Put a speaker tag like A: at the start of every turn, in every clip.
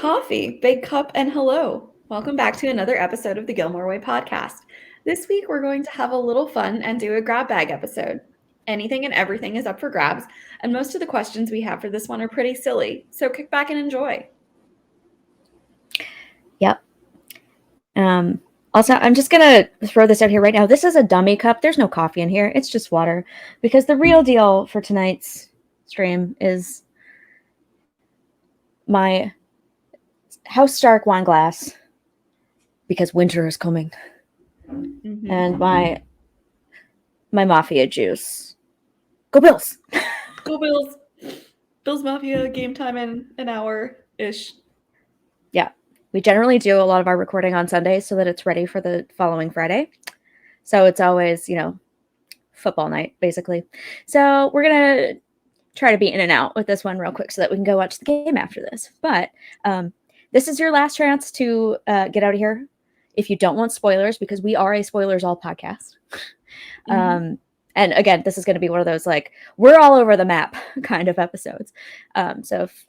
A: Coffee, big cup, and hello. Welcome back to another episode of the Gilmore Way Podcast. This week, we're going to have a little fun and do a grab bag episode. Anything and everything is up for grabs, and most of the questions we have for this one are pretty silly, so kick back and enjoy.
B: Yep. Also, I'm just going to throw this out here right now. This is a dummy cup. There's no coffee in here. It's just water. Because the real deal for tonight's stream is my House Stark wine glass. Because winter is coming. Mm-hmm. And my Mafia juice. Go Bills!
A: Go Bills! Bills Mafia, game time in an hour-ish.
B: Yeah. We generally do a lot of our recording on Sundays so that it's ready for the following Friday. So it's always, football night, basically. So we're going to try to be in and out with this one real quick so that we can go watch the game after this. But this is your last chance to get out of here if you don't want spoilers, because we are a spoilers all podcast. Mm-hmm. And again, this is going to be one of those, we're all over the map kind of episodes. So if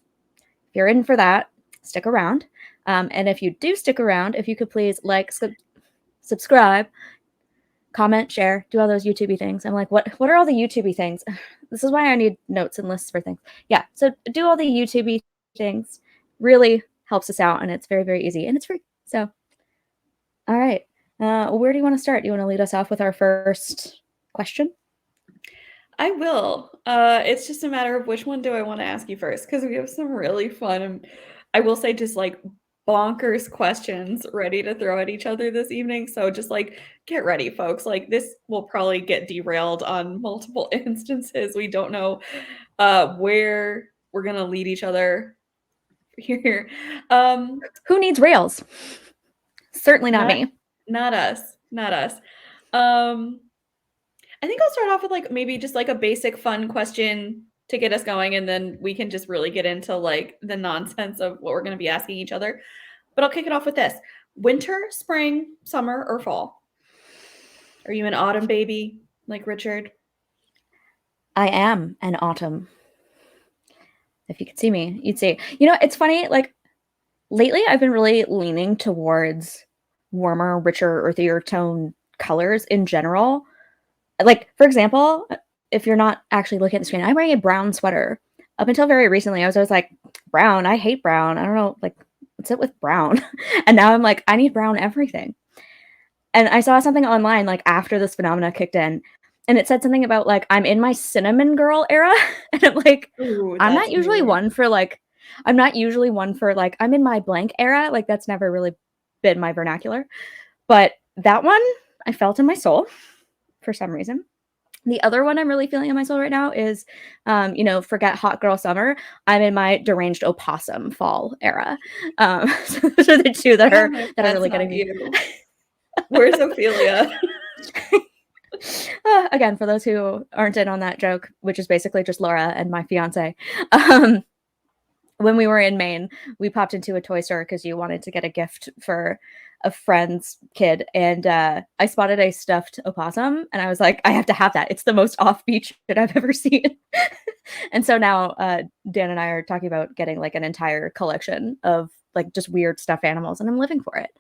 B: you're in for that, stick around. And if you do stick around, if you could please subscribe, comment, share, do all those YouTubey things. I'm like, what are all the YouTubey things? This is why I need notes and lists for things. Yeah, so do all the YouTubey things. Really helps us out, and it's very, very easy, and it's free. So, all right. Where do you want to start? Do you want to lead us off with our first question?
A: I will. It's just a matter of which one do I want to ask you first, because we have some really fun, I will say, just bonkers questions ready to throw at each other this evening. So just get ready, folks. This will probably get derailed on multiple instances. We don't know where we're gonna lead each other here.
B: Who needs rails? Certainly not me.
A: Not us. I think I'll start off with maybe just a basic fun question to get us going, and then we can just really get into the nonsense of what we're going to be asking each other. But I'll kick it off with this. Winter, spring, summer, or fall? Are you an autumn baby like Richard?
B: I am an autumn. If you could see me, you'd see. It's funny, lately I've been really leaning towards warmer, richer, earthier tone colors in general. For example, if you're not actually looking at the screen, I'm wearing a brown sweater. Up until very recently, I was always like, brown, I hate brown. I don't know, what's it with brown? And now I'm like, I need brown everything. And I saw something online, after this phenomena kicked in, and it said something about, I'm in my cinnamon girl era. And I'm like,
A: ooh,
B: I'm not usually one for, I'm in my blank era. That's never really been my vernacular. But that one, I felt in my soul for some reason. The other one I'm really feeling in my soul right now is, forget hot girl summer. I'm in my deranged opossum fall era. So those are the two that are really getting me.
A: Where's Ophelia?
B: Again, for those who aren't in on that joke, which is basically just Laura and my fiance. When we were in Maine, we popped into a toy store because you wanted to get a gift for a friend's kid, and I spotted a stuffed opossum, and I was like, I have to have that. It's the most off-beat shit I've ever seen. And so now Dan and I are talking about getting an entire collection of just weird stuffed animals, and I'm living for it.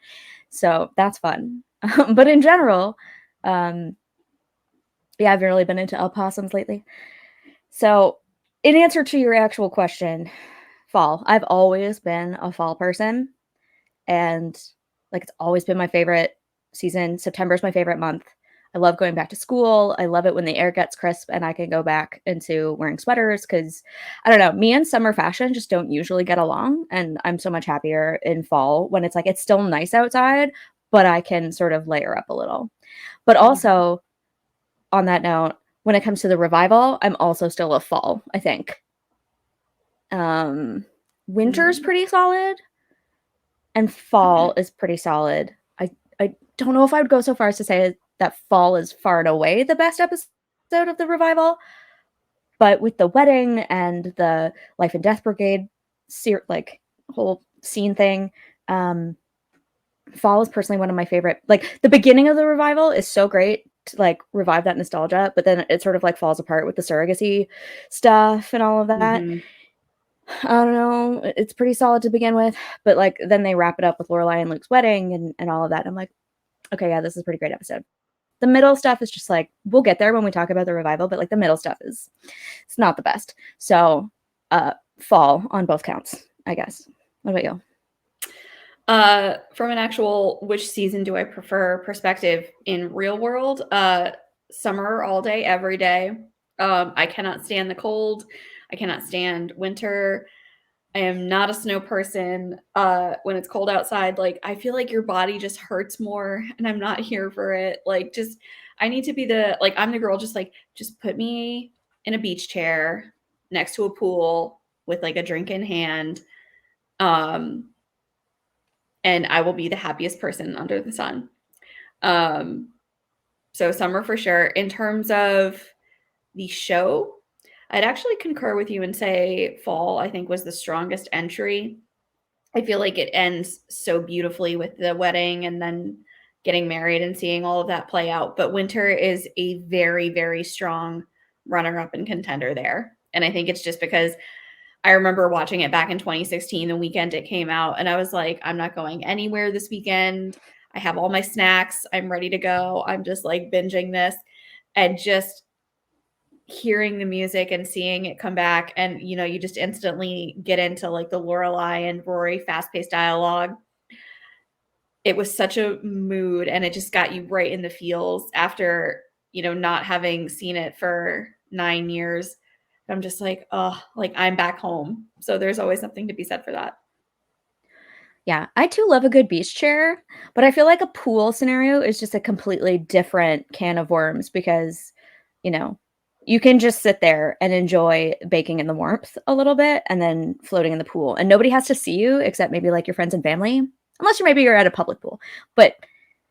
B: So that's fun. But in general, yeah, I've really been into opossums lately. So in answer to your actual question, fall. I've always been a fall person, and it's always been my favorite season. September is my favorite month. I love going back to school. I love it when the air gets crisp and I can go back into wearing sweaters because, I don't know, me and summer fashion just don't usually get along. And I'm so much happier in fall when it's it's still nice outside, but I can sort of layer up a little. But also, on that note, when it comes to the revival, I'm also still a fall, I think. Winter's pretty solid. And fall is pretty solid. I don't know if I would go so far as to say that fall is far and away the best episode of the revival. But with the wedding and the Life and Death Brigade whole scene thing, fall is personally one of my favorite. The beginning of the revival is so great to revive that nostalgia, but then it sort of falls apart with the surrogacy stuff and all of that. Mm-hmm. I don't know. It's pretty solid to begin with, but like then they wrap it up with Lorelai and Luke's wedding and all of that. I'm like, okay, yeah, this is a pretty great episode. The middle stuff is just like we'll get there when we talk about the revival, but like the middle stuff is it's not the best. So fall on both counts, I guess. What about you?
A: From an actual which season do I prefer perspective in real world, summer all day, every day. I cannot stand the cold. I cannot stand winter. I am not a snow person. When it's cold outside, like I feel like your body just hurts more, and I'm not here for it. Like, just I need to be the like I'm the girl. Just put me in a beach chair next to a pool with like a drink in hand, and I will be the happiest person under the sun. Um, so summer for sure. In terms of the show, I'd actually concur with you and say fall, I think, was the strongest entry. I feel like it ends so beautifully with the wedding and then getting married and seeing all of that play out. But winter is a very, very strong runner up and contender there. And I think it's just because I remember watching it back in 2016, the weekend it came out, and I was like, I'm not going anywhere this weekend. I have all my snacks. I'm ready to go. I'm just like binging this and just hearing the music and seeing it come back. And, you know, you just instantly get into like the Lorelai and Rory fast paced dialogue. It was such a mood and it just got you right in the feels after, you know, not having seen it for 9 years. I'm just like, oh, like I'm back home. So there's always something to be said for that.
B: Yeah, I too love a good beach chair, but I feel like a pool scenario is just a completely different can of worms because, you know, you can just sit there and enjoy baking in the warmth a little bit and then floating in the pool. And nobody has to see you except maybe like your friends and family, unless you're at a public pool. But,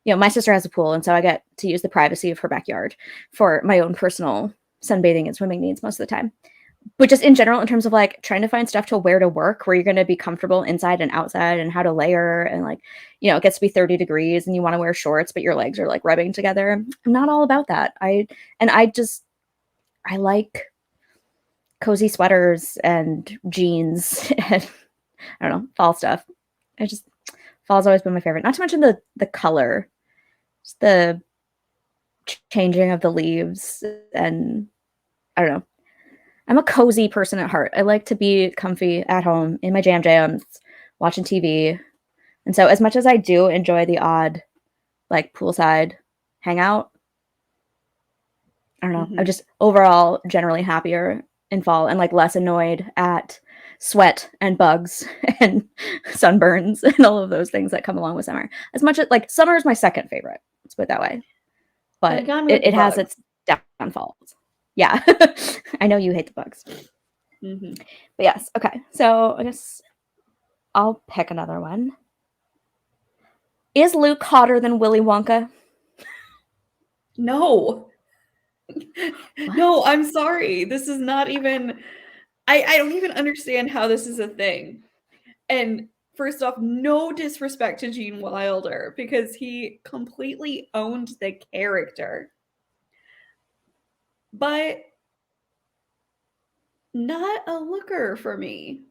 B: you know, my sister has a pool, and so I get to use the privacy of her backyard for my own personal sunbathing and swimming needs most of the time. But just in general, in terms of like trying to find stuff to wear to work where you're going to be comfortable inside and outside and how to layer and like, you know, it gets to be 30 degrees and you want to wear shorts, but your legs are like rubbing together. I'm not all about that. I like cozy sweaters and jeans and I don't know, fall stuff. Fall's always been my favorite. Not to mention the color, just the changing of the leaves and I don't know. I'm a cozy person at heart. I like to be comfy at home in my jams, watching TV. And so as much as I do enjoy the odd like poolside hangout, I don't know. I'm just overall generally happier in fall and like less annoyed at sweat and bugs and sunburns and all of those things that come along with summer. As much as like summer is my second favorite. Let's put it that way. But it has its downfalls. Yeah. I know you hate the bugs. But yes. Okay. So I guess I'll pick another one. Is Luke hotter than Willy Wonka?
A: No. No, I'm sorry. This is not even I don't even understand how this is a thing. And first off, no disrespect to Gene Wilder because he completely owned the character. But not a looker for me.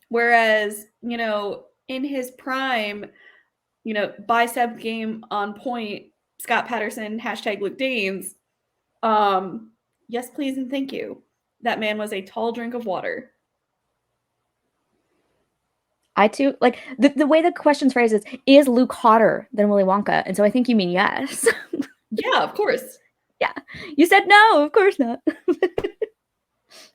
A: Whereas, you know, in his prime, you know, bicep game on point, Scott Patterson, hashtag Luke Danes. Yes, please, and thank you. That man was a tall drink of water.
B: I too like the way the question's phrased is Luke hotter than Willy Wonka? And so I think you mean yes.
A: Yeah, of course.
B: Yeah. You said no, of course not.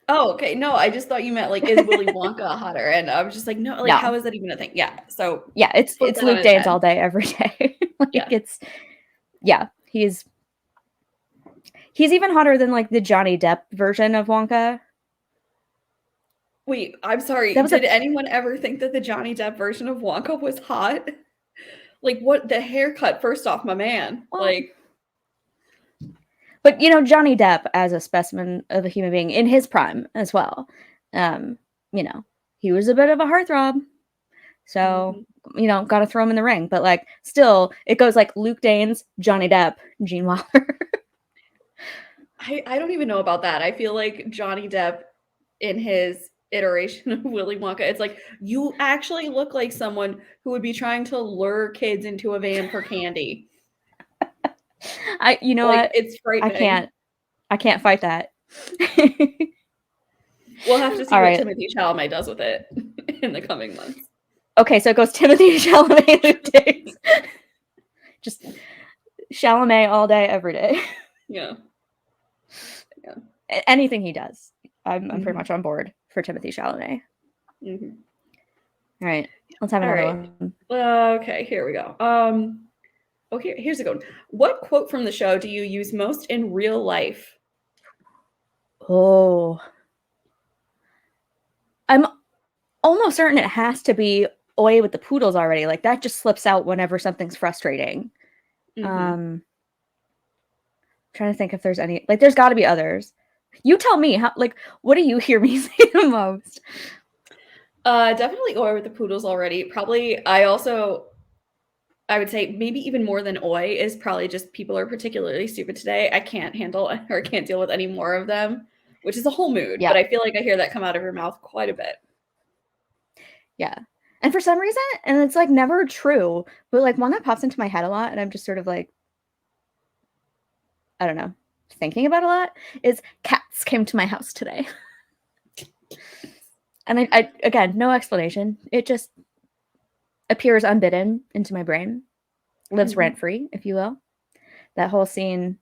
A: Oh, okay. No, I just thought you meant like is Willy Wonka hotter? And I was just like, no, like
B: no.
A: how is that even a thing? Yeah. So
B: yeah, it's Luke Danes all day, every day. Like
A: yeah.
B: He's even hotter than like the Johnny Depp version of Wonka.
A: Wait, I'm sorry. Did anyone ever think that the Johnny Depp version of Wonka was hot? Like what the haircut, first off, my man.
B: Well,
A: like
B: but you know, Johnny Depp as a specimen of a human being in his prime as well. You know, he was a bit of a heartthrob. So, you know, gotta throw him in the ring. But like still, it goes like Luke Danes, Johnny Depp, Gene Wilder.
A: I don't even know about that. I feel like Johnny Depp in iteration of Willy Wonka. It's like, you actually look like someone who would be trying to lure kids into a van for candy.
B: You know
A: Like,
B: what?
A: it's frightening.
B: I can't fight that.
A: We'll have to see
B: All
A: what
B: right.
A: Timothée Chalamet does with it in the coming months.
B: Okay, so it goes Timothée Chalamet Luke dates. Just Chalamet all day, every day.
A: Yeah.
B: Anything he does, I'm pretty much on board for Timothée Chalamet.
A: Mm-hmm.
B: All right, let's have another one.
A: Okay, here we go. Here's a good one. What quote from the show do you use most in real life?
B: Oh, I'm almost certain it has to be "Oi with the poodles" already. Like that just slips out whenever something's frustrating.
A: Mm-hmm.
B: Trying to think if there's any. Like, there's got to be others. You tell me. How? Like, what do you hear me say the most?
A: Definitely Oi with the poodles already. Probably, I would say maybe even more than Oi is probably just people are particularly stupid today. I can't handle or can't deal with any more of them, which is a whole mood.
B: Yeah.
A: But I feel like I hear that come out of your mouth quite a bit.
B: Yeah. And for some reason, and it's like never true, but like one that pops into my head a lot, and I'm just sort of like, I don't know, thinking about a lot, is cats came to my house today. And I again, no explanation. It just appears unbidden into my brain, lives rent free, if you will. That whole scene,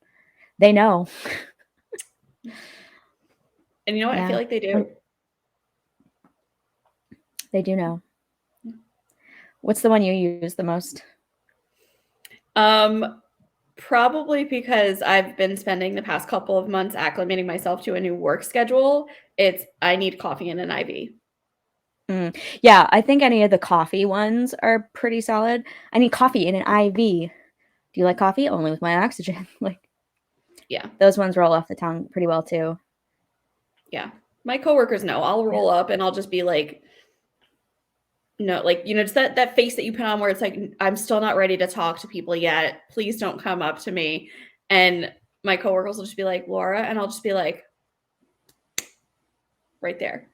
B: they know.
A: And you know what? I feel like they do.
B: They do know. What's the one you use the most?
A: Probably because I've been spending the past couple of months acclimating myself to a new work schedule. It's I need coffee and an IV.
B: Yeah, I think any of the coffee ones are pretty solid. I need coffee in an IV. Do you like coffee? Only with my oxygen. Like,
A: yeah,
B: those ones roll off the tongue pretty well too.
A: Yeah, my coworkers know. I'll roll up and I'll just be like, no, like, you know, just that face that you put on where it's like, I'm still not ready to talk to people yet. Please don't come up to me. And my coworkers will just be like, Laura, and I'll just be like, right there.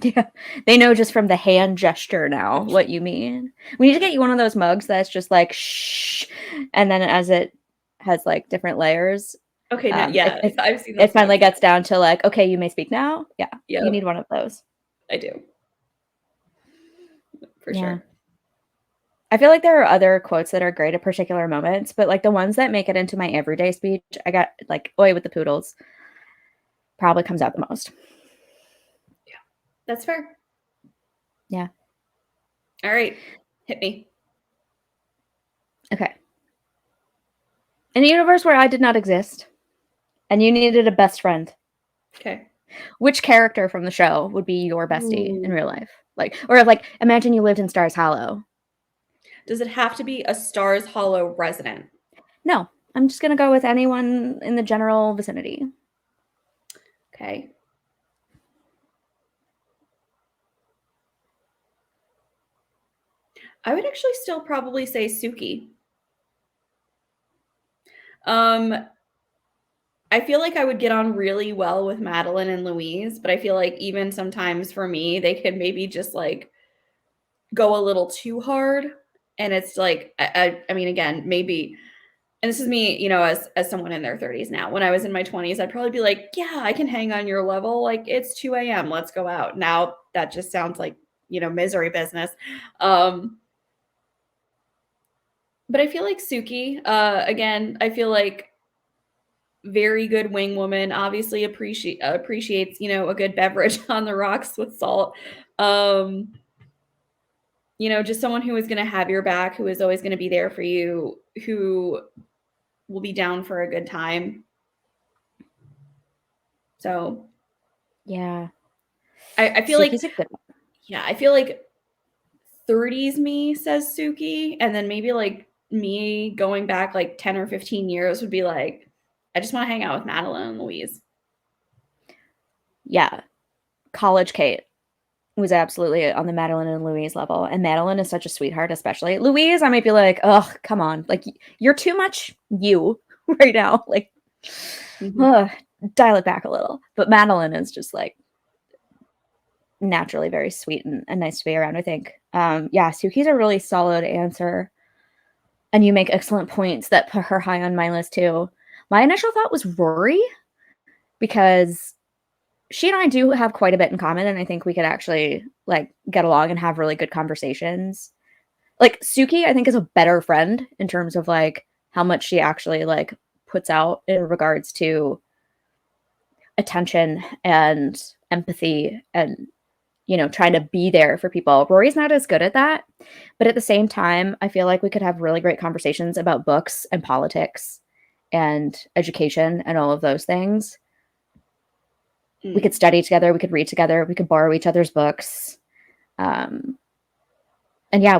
B: Yeah, they know just from the hand gesture now what you mean. We need to get you one of those mugs that's just like shh, and then as it has like different layers.
A: Okay, yeah, I've seen
B: it finally gets down to like, okay, you may speak now. Yeah,
A: yep.
B: You need one of those.
A: I do. For sure.
B: I feel like there are other quotes that are great at particular moments, but like the ones that make it into my everyday speech, I got like "Oi with the poodles" probably comes out the most.
A: Yeah, that's fair.
B: Yeah.
A: All right, hit me.
B: Okay. In a universe where I did not exist, and you needed a best friend.
A: Okay.
B: Which character from the show would be your bestie in real life? Like, or like, imagine you lived in Stars Hollow.
A: Does it have to be a Stars Hollow resident?
B: No, I'm just gonna go with anyone in the general vicinity.
A: Okay. I would actually still probably say Suki. I feel like I would get on really well with Madeline and Louise, but I feel like even sometimes for me, they could maybe just like go a little too hard. And it's like, I mean, again, maybe, and this is me, you know, as someone in their 30s now. When I was in my 20s, I'd probably be like, yeah, I can hang on your level. Like, it's 2 a.m. Let's go out. Now that just sounds like, you know, misery business. But I feel like Suki, again, I feel like very good wing woman, obviously appreciates, you know, a good beverage on the rocks with salt. You know, just someone who is going to have your back, who is always going to be there for you, who will be down for a good time. So,
B: yeah,
A: I feel
B: Suki's
A: like,
B: a good one.
A: Yeah, I feel like 30s me says Suki, and then maybe like me going back like 10 or 15 years would be like, I just want to hang out with Madeline and Louise.
B: Yeah, college Kate was absolutely on the Madeline and Louise level, and Madeline is such a sweetheart. Especially Louise, I might be like, oh, come on, like you're too much you right now, like dial it back a little. But Madeline is just like naturally very sweet and nice to be around, I think. Yeah, Suki's a really solid answer. And you make excellent points that put her high on my list too. My initial thought was Rory, because she and I do have quite a bit in common, and I think we could actually like get along and have really good conversations. Like Suki, I think is a better friend in terms of like how much she actually like puts out in regards to attention and empathy and trying to be there for people. Rory's not as good at that, but at the same time, I feel like we could have really great conversations about books and politics and education and all of those things. We could study together, we could read together, we could borrow each other's books. And yeah,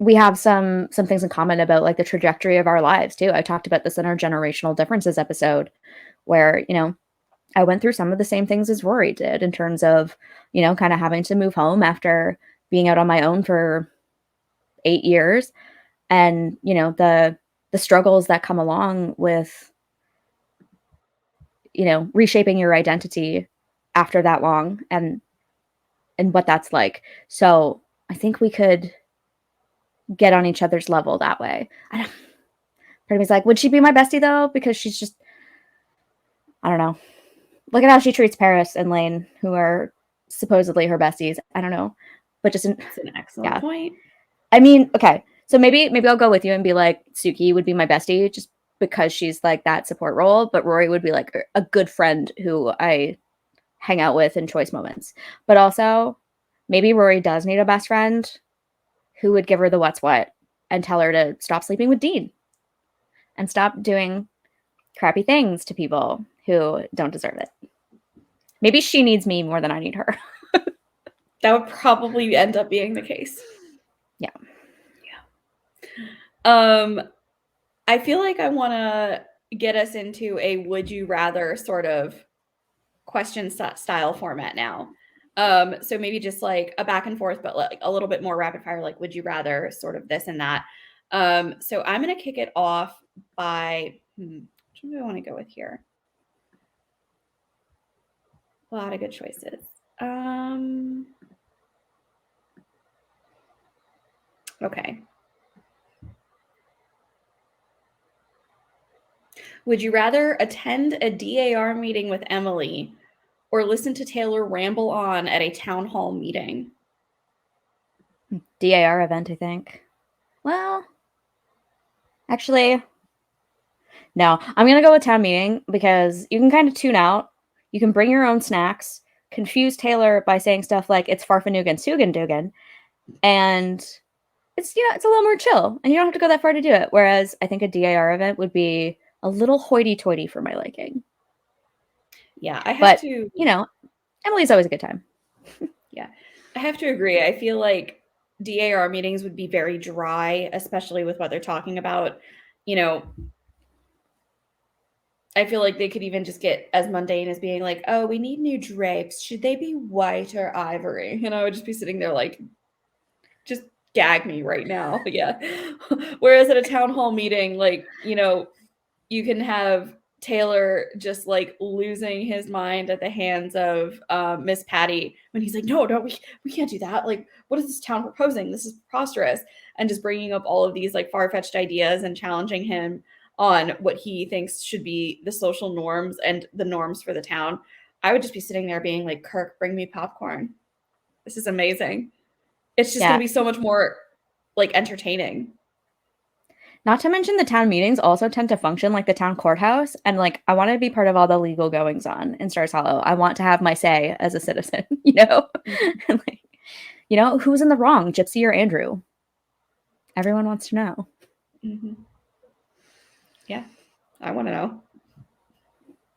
B: we have some things in common about like the trajectory of our lives too. I talked about this in our generational differences episode where, I went through some of the same things as Rory did in terms of, kind of having to move home after being out on my own for 8 years, and, the struggles that come along with, reshaping your identity after that long and what that's like. So I think we could get on each other's level that way. Part of me's like, would she be my bestie though? Because she's just, I don't know. Look at how she treats Paris and Lane, who are supposedly her besties. I don't know, but just
A: That's an excellent point.
B: I mean, okay, so maybe I'll go with you and be like, Suki would be my bestie just because she's like that support role, but Rory would be like a good friend who I hang out with in choice moments. But also, maybe Rory does need a best friend who would give her the what's what and tell her to stop sleeping with Dean and stop doing crappy things to people who don't deserve it. Maybe she needs me more than I need her.
A: That would probably end up being the case.
B: Yeah.
A: I feel like I want to get us into a would you rather sort of question style format now. So maybe just like a back and forth, but like a little bit more rapid fire, like would you rather sort of this and that. So I'm going to kick it off by, which one do I want to go with here? A lot of good choices. Okay. Would you rather attend a DAR meeting with Emily or listen to Taylor ramble on at a town hall meeting?
B: DAR event, I think. Well, actually, no. I'm going to go with town meeting because you can kind of tune out. You can bring your own snacks, confuse Taylor by saying stuff like it's Farfanugan Sugandugan, and it's it's a little more chill, and you don't have to go that far to do it. Whereas I think a DAR event would be a little hoity-toity for my liking.
A: Yeah, I have
B: but,
A: to.
B: Emily's always a good time.
A: Yeah, I have to agree. I feel like DAR meetings would be very dry, especially with what they're talking about. I feel like they could even just get as mundane as being like, oh, we need new drapes. Should they be white or ivory? And I would just be sitting there like, just gag me right now. Yeah. Whereas at a town hall meeting, like, you can have Taylor just like losing his mind at the hands of Miss Patty when he's like, no, we can't do that. Like, what is this town proposing? This is preposterous. And just bringing up all of these like far-fetched ideas and challenging him on what he thinks should be the social norms and the norms for the town. I would just be sitting there being like, Kirk, bring me popcorn. This is amazing. It's just going to be so much more like entertaining.
B: Not to mention the town meetings also tend to function like the town courthouse. And like, I want to be part of all the legal goings on in Stars Hollow. I want to have my say as a citizen,
A: Mm-hmm.
B: like, who's in the wrong, Gypsy or Andrew? Everyone wants to know.
A: Mm-hmm. Yeah, I want to know.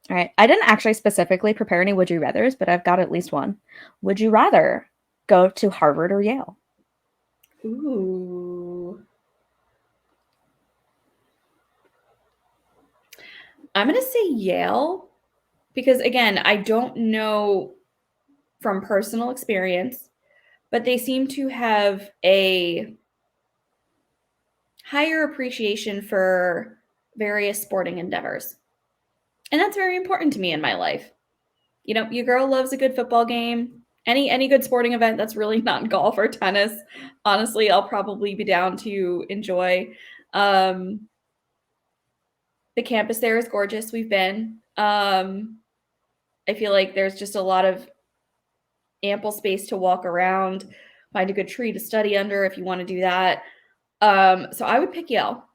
B: All right. I didn't actually specifically prepare any would you rathers, but I've got at least one. Would you rather go to Harvard or Yale?
A: Ooh. I'm going to say Yale because, again, I don't know from personal experience, but they seem to have a higher appreciation for various sporting endeavors. And that's very important to me in my life. Your girl loves a good football game. Any good sporting event that's really not golf or tennis, honestly, I'll probably be down to enjoy. The campus there is gorgeous. We've been. I feel like there's just a lot of ample space to walk around, find a good tree to study under if you want to do that. So I would pick Yale.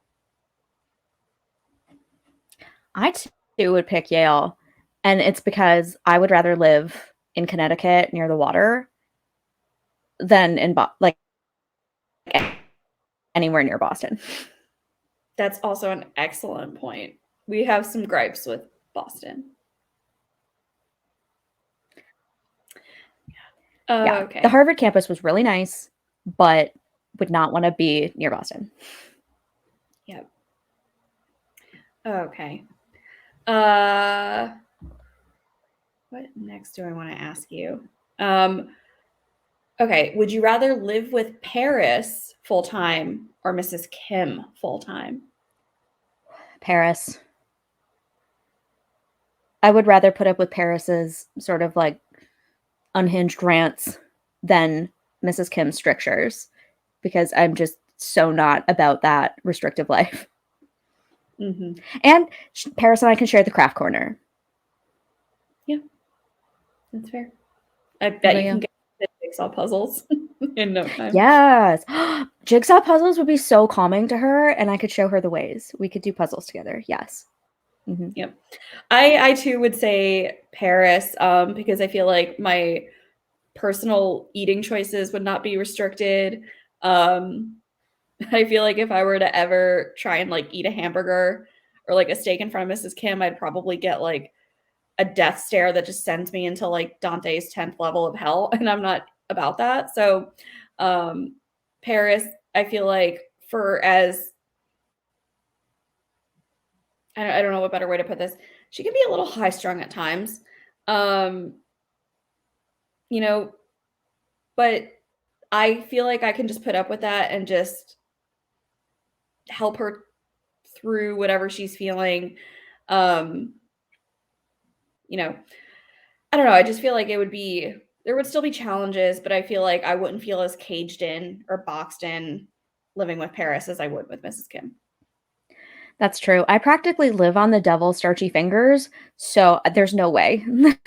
B: I too would pick Yale, and it's because I would rather live in Connecticut near the water than in like anywhere near Boston.
A: That's also an excellent point. We have some gripes with Boston.
B: Yeah,
A: Okay.
B: the Harvard campus was really nice, but would not want to be near Boston.
A: Yep. Okay. What next do I want to ask you? Okay, would you rather live with Paris full time or Mrs. Kim full time?
B: Paris. I would rather put up with Paris's sort of like unhinged rants than Mrs. Kim's strictures, because I'm just so not about that restrictive life.
A: Mm-hmm.
B: And Paris and I can share the craft corner.
A: Yeah, that's fair. I bet you can get the jigsaw puzzles in no time.
B: Yes. Jigsaw puzzles would be so calming to her, and I could show her the ways. We could do puzzles together. Yes.
A: Mm-hmm. Yep. I too would say Paris, because I feel like my personal eating choices would not be restricted. I feel like if I were to ever try and like eat a hamburger or like a steak in front of Mrs. Kim, I'd probably get like a death stare that just sends me into like Dante's 10th level of hell. And I'm not about that. So Paris, I feel like for as I don't know what better way to put this. She can be a little high strung at times. You know, but I feel like I can just put up with that and just help her through whatever she's feeling. You know, I don't know. I just feel like there would still be challenges, but I feel like I wouldn't feel as caged in or boxed in living with Paris as I would with Mrs. Kim.
B: That's true. I practically live on the devil's starchy fingers, so there's no way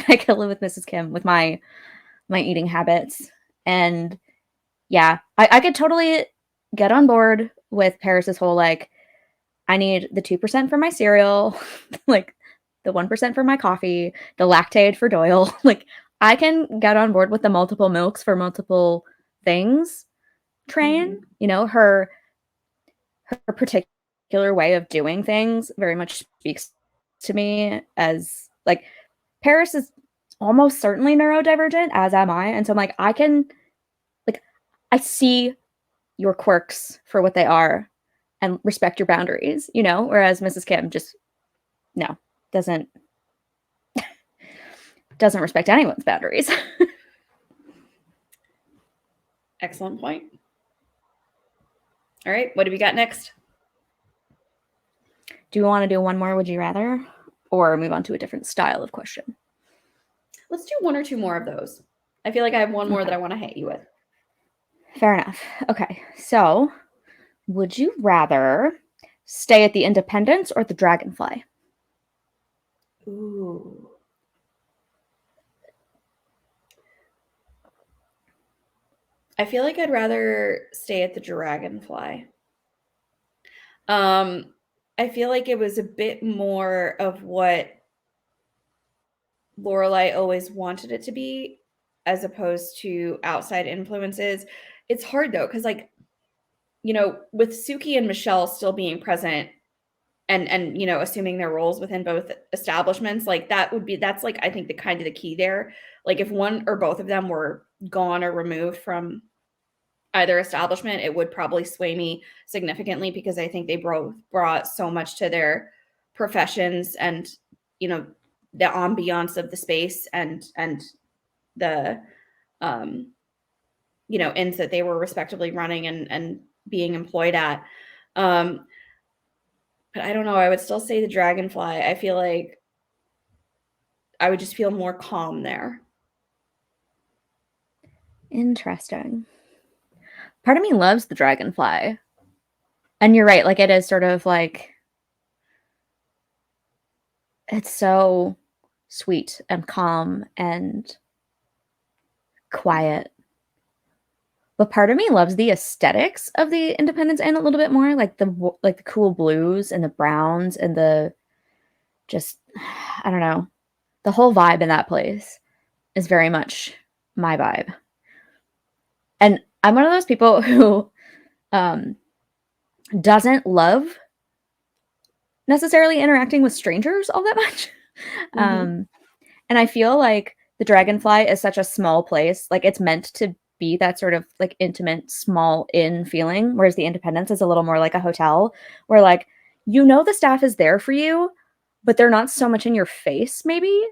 B: I could live with Mrs. Kim with my eating habits. And yeah, I could totally get on board with Paris's whole like, I need the 2% for my cereal, like the 1% for my coffee, the lactate for Doyle. Like I can get on board with the multiple milks for multiple things train.
A: Mm-hmm.
B: You know, her particular way of doing things very much speaks to me, as like Paris is almost certainly neurodivergent, as am I. And so I'm like, I see your quirks for what they are and respect your boundaries, you know? Whereas Mrs. Kim just no, doesn't respect anyone's boundaries.
A: Excellent point. All right, what do we got next?
B: Do you want to do one more would you rather, or move on to a different style of question?
A: Let's do one or two more of those. I feel like I have one more that I want to hit you with.
B: Fair enough. Okay, so would you rather stay at the Independence or the Dragonfly?
A: Ooh. I feel like I'd rather stay at the Dragonfly. I feel like it was a bit more of what Lorelai always wanted it to be, as opposed to outside influences. It's hard though, because like, you know, with Suki and Michelle still being present and you know, assuming their roles within both establishments, like that's like I think the kind of the key there. Like if one or both of them were gone or removed from either establishment, it would probably sway me significantly, because I think they both brought so much to their professions and, you know, the ambiance of the space and the you know, inns that they were respectively running and being employed at. But I don't know, I would still say the Dragonfly. I feel like I would just feel more calm there.
B: Interesting. Part of me loves the dragonfly. And you're right, like it is sort of like it's so sweet and calm and quiet. But part of me loves the aesthetics of the Independence Inn a little bit more, like the cool blues and the browns and the just I don't know. The whole vibe in that place is very much my vibe. And I'm one of those people who um doesn't love necessarily interacting with strangers all that much.
A: Mm-hmm.
B: um and I feel like the Dragonfly is such a small place. Like it's meant to be that sort of like intimate small inn feeling, whereas the Independence is a little more like a hotel where like the staff is there for you, but they're not so much in your face maybe.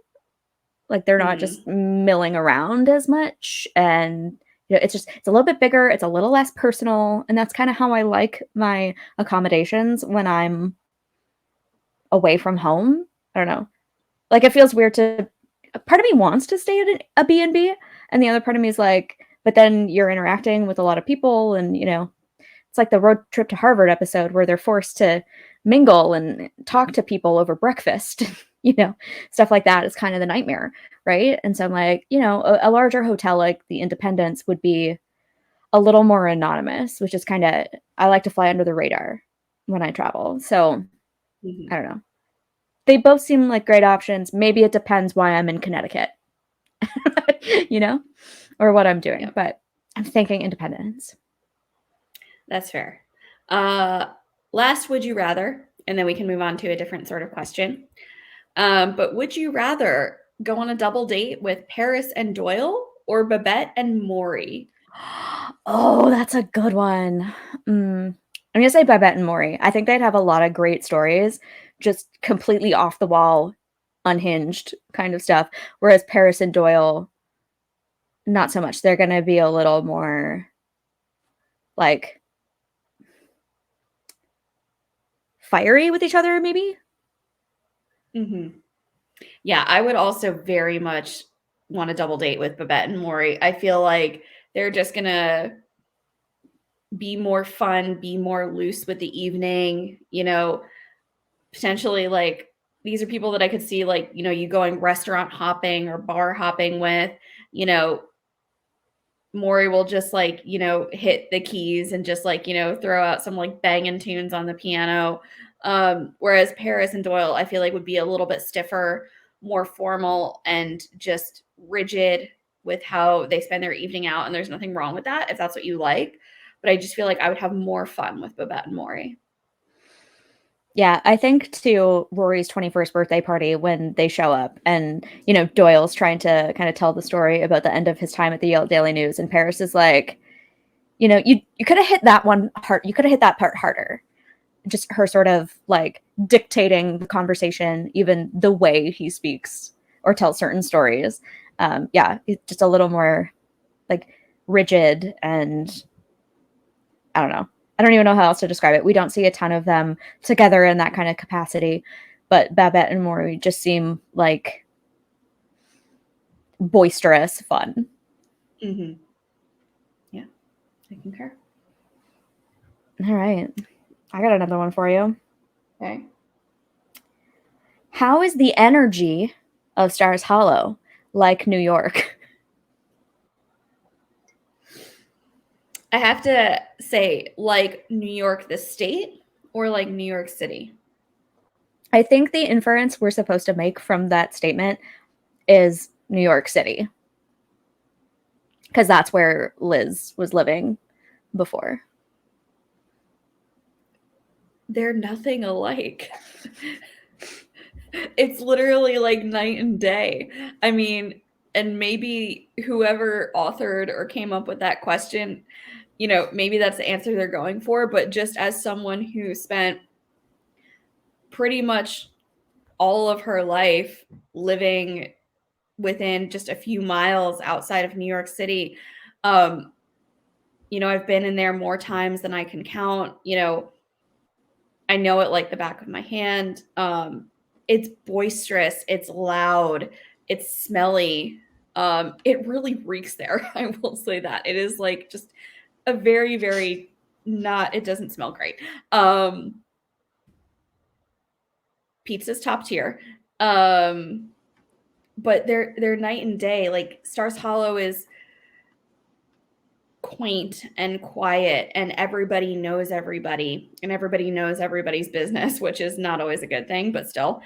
B: Like they're not
A: Mm-hmm.
B: just milling around as much, and it's a little bit bigger, it's a little less personal, and that's kind of how I like my accommodations when I'm away from home. I don't know. Like it feels weird to part of me wants to stay at a B&B, and the other part of me is like, but then you're interacting with a lot of people, and it's like the road trip to Harvard episode where they're forced to mingle and talk to people over breakfast. Stuff like that is kind of the nightmare, right? And so I'm like, a larger hotel like the Independence would be a little more anonymous, which is kind of I like to fly under the radar when I travel. So
A: Mm-hmm.
B: I don't know. They both seem like great options. Maybe it depends why I'm in Connecticut, you know, or what I'm doing.
A: Yep.
B: But I'm thinking Independence.
A: That's fair. Last, would you rather, and then we can move on to a different sort of question. But would you rather go on a double date with Paris and Doyle or Babette and Maury?
B: Oh, that's a good one. I'm gonna say Babette and Maury. I think they'd have a lot of great stories, just completely off the wall, unhinged kind of stuff. Whereas Paris and Doyle, not so much. They're gonna be a little more like fiery with each other, maybe.
A: Mm-hmm. Yeah, I would also very much want a double date with Babette and Maury. I feel like they're just gonna be more fun, be more loose with the evening, potentially like these are people that I could see like, you going restaurant hopping or bar hopping with, you know, Maury will just like, hit the keys and just like, throw out some like banging tunes on the piano. Whereas Paris and Doyle, I feel like would be a little bit stiffer, more formal, and just rigid with how they spend their evening out. And there's nothing wrong with that if that's what you like. But I just feel like I would have more fun with Babette and Maury.
B: Yeah, I think to Rory's 21st birthday party when they show up and, Doyle's trying to kind of tell the story about the end of his time at the Yale Daily News and Paris is like, you could have hit that one hard. You could have hit that part harder. Just her sort of like dictating the conversation, even the way he speaks or tells certain stories. Yeah, it's just a little more like rigid and I don't know. I don't even know how else to describe it. We don't see a ton of them together in that kind of capacity, but Babette and Maury just seem like boisterous fun.
A: Mm-hmm. Yeah, I concur.
B: All right. I got another one for you.
A: Okay.
B: How is the energy of Stars Hollow like New York?
A: I have to say, like New York, the state, or like New York City?
B: I think the inference we're supposed to make from that statement is New York City, because that's where Liz was living before.
A: They're nothing alike. It's literally like night and day. I mean, and maybe whoever authored or came up with that question, maybe that's the answer they're going for. But just as someone who spent pretty much all of her life living within just a few miles outside of New York City, um, I've been in there more times than I can count. I know it like the back of my hand. It's boisterous, it's loud, it's smelly. It really reeks there. I will say that. It is like just a very, very not, it doesn't smell great. Pizza's top tier. But they're night and day. Like Stars Hollow is quaint and quiet, and everybody knows everybody, and everybody knows everybody's business, which is not always a good thing, but still.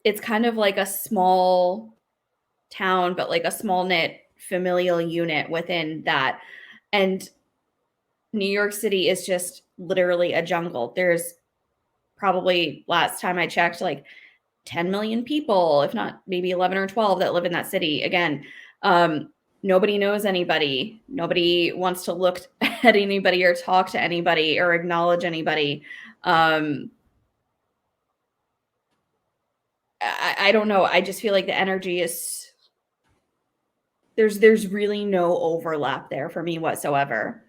A: It's kind of like a small town, but like a small knit familial unit within that. And New York City is just literally a jungle. There's probably, last time I checked, like 10 million people, if not maybe 11 or 12, that live in that city. Again, nobody knows anybody. Nobody wants to look at anybody or talk to anybody or acknowledge anybody. I don't know. I just feel like the energy is, there's really no overlap there for me whatsoever.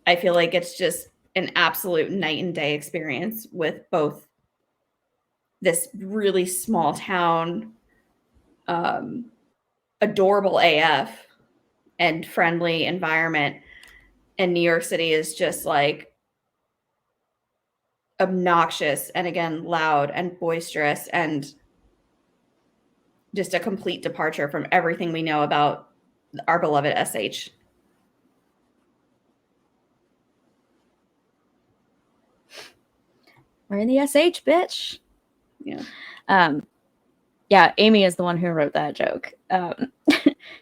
A: I feel like it's just an absolute night and day experience with both this really small town, adorable AF and friendly environment, and New York City is just like obnoxious and again loud and boisterous and just a complete departure from everything we know about our beloved SH.
B: We're in the SH, bitch.
A: Yeah.
B: Yeah, Amy is the one who wrote that joke.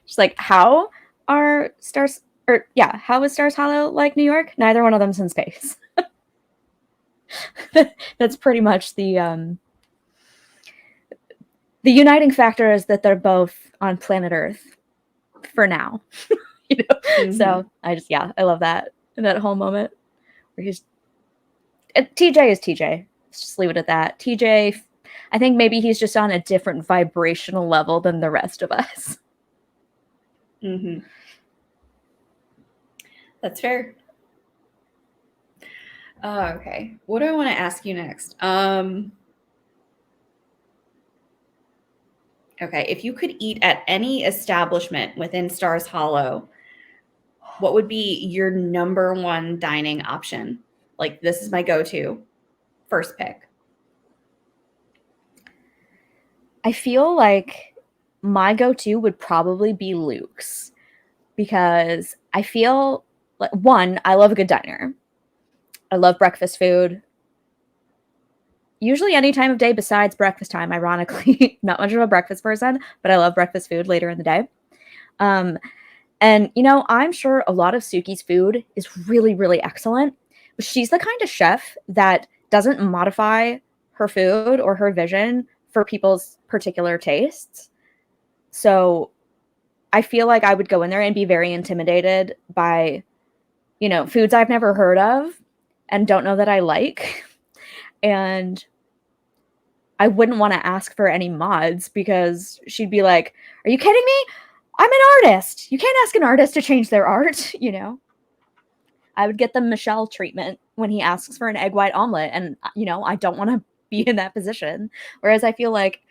B: She's like, how are Stars, or yeah, how is Stars Hollow like New York? Neither one of them's in space. That's pretty much the uniting factor is that they're both on planet Earth for now. You know? Mm-hmm. So I love that whole moment where he's TJ is TJ. Let's just leave it at that. TJ, I think maybe he's just on a different vibrational level than the rest of us.
A: Mm-hmm. That's fair. Okay. What do I want to ask you next? Okay. If you could eat at any establishment within Stars Hollow, what would be your number one dining option? Like, this is my go-to first pick.
B: I feel like my go-to would probably be Luke's, because I feel like, one, I love a good diner. I love breakfast food. Usually any time of day besides breakfast time, ironically. Not much of a breakfast person, but I love breakfast food later in the day. And, you know, I'm sure a lot of Suki's food is really, really excellent. But she's the kind of chef that doesn't modify her food or her vision for people's particular tastes. So I feel like I would go in there and be very intimidated by, you know, foods I've never heard of and don't know that I like. And I wouldn't want to ask for any mods because she'd be like, are you kidding me? I'm an artist. You can't ask an artist to change their art, you know? I would get the Michelle treatment when he asks for an egg white omelet. And, you know, I don't want to be in that position. Whereas I feel like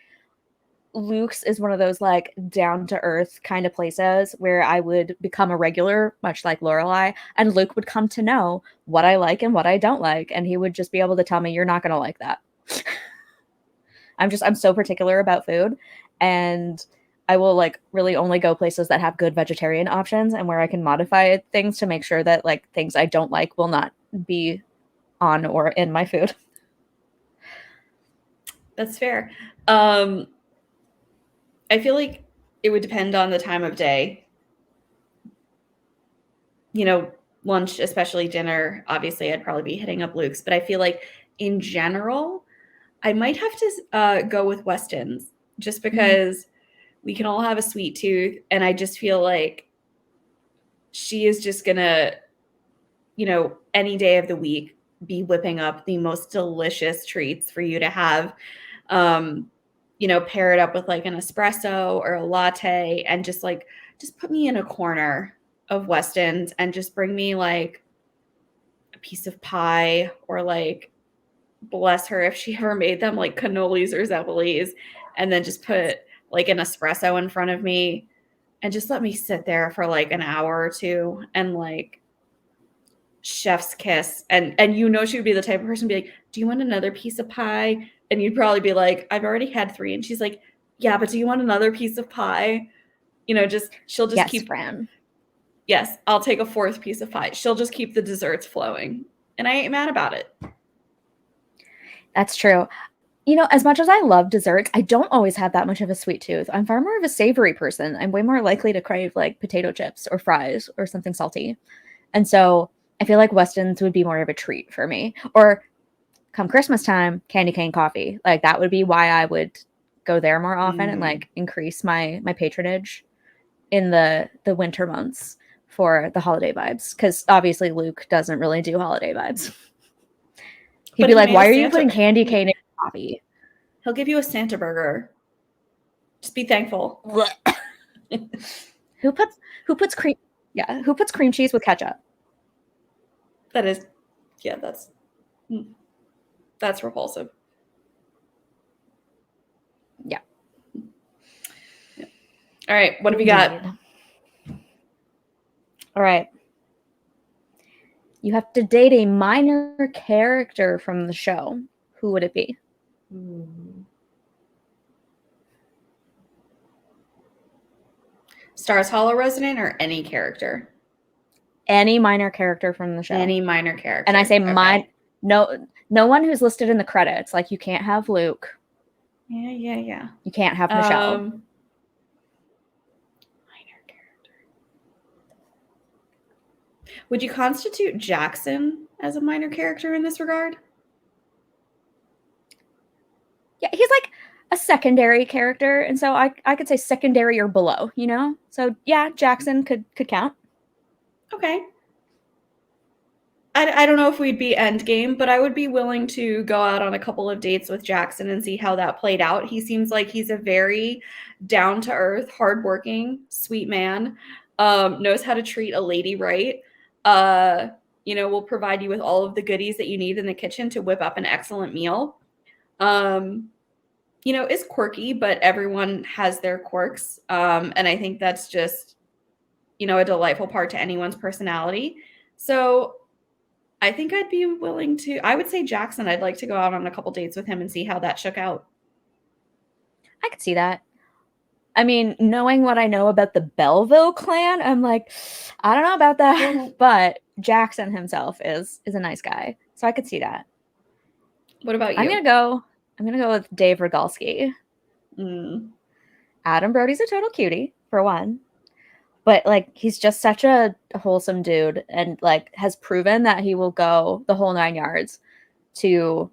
B: Luke's is one of those like down to earth kind of places where I would become a regular, much like Lorelai, and Luke would come to know what I like and what I don't like. And he would just be able to tell me, you're not going to like that. I'm so particular about food, and I will like really only go places that have good vegetarian options and where I can modify things to make sure that like things I don't like will not be on or in my food.
A: That's fair. I feel like it would depend on the time of day. You know, lunch, especially dinner, obviously I'd probably be hitting up Luke's, but I feel like in general, I might have to go with Weston's just because we can all have a sweet tooth. And I just feel like she is just going to, you know, any day of the week be whipping up the most delicious treats for you to have, you know, pair it up with like an espresso or a latte and just put me in a corner of Weston's and just bring me like a piece of pie or like, bless her if she ever made them, like cannolis or zeppelis, and then just put like an espresso in front of me and just let me sit there for like an hour or two and like chef's kiss. And she would be the type of person to be like, do you want another piece of pie? And you'd probably be like, I've already had 3. And she's like, yeah, but do you want another piece of pie? She'll just keep.
B: Fran.
A: Yes, I'll take a 4th piece of pie. She'll just keep the desserts flowing. And I ain't mad about it.
B: That's true. As much as I love desserts, I don't always have that much of a sweet tooth. I'm far more of a savory person. I'm way more likely to crave like potato chips or fries or something salty. And so I feel like Weston's would be more of a treat for me. Or come Christmas time, candy cane coffee. Like that would be why I would go there more often and like increase my patronage in the winter months for the holiday vibes. Because obviously Luke doesn't really do holiday vibes. He'd be like, why are you putting candy cane in coffee?
A: He'll give you a Santa burger. Just be thankful.
B: Who puts cream cheese with ketchup?
A: That's repulsive.
B: Yeah.
A: All right, what have you got?
B: All right. You have to date a minor character from the show. Who would it be?
A: Stars Hollow resident or any character?
B: Any minor character from the show.
A: Any minor character.
B: And I say no one who's listed in the credits. Like you can't have Luke.
A: Yeah.
B: You can't have Michelle.
A: Minor character. Would you constitute Jackson as a minor character in this regard?
B: Yeah, he's like a secondary character, and so I could say secondary or below, So yeah, Jackson could count.
A: Okay. I don't know if we'd be endgame, but I would be willing to go out on a couple of dates with Jackson and see how that played out. He seems like he's a very down-to-earth, hardworking, sweet man, knows how to treat a lady right, will provide you with all of the goodies that you need in the kitchen to whip up an excellent meal. Is quirky, but everyone has their quirks. And I think that's just, a delightful part to anyone's personality. So I think I'd be willing to, I would say Jackson. I'd like to go out on a couple dates with him and see how that shook out.
B: I could see that. I mean, knowing what I know about the Belleville clan, I'm like, I don't know about that, but Jackson himself is a nice guy. So I could see that.
A: What about you?
B: I'm going to go with Dave Rogalski. Adam Brody's a total cutie, for one. But, like, he's just such a wholesome dude and, like, has proven that he will go the whole 9 yards to,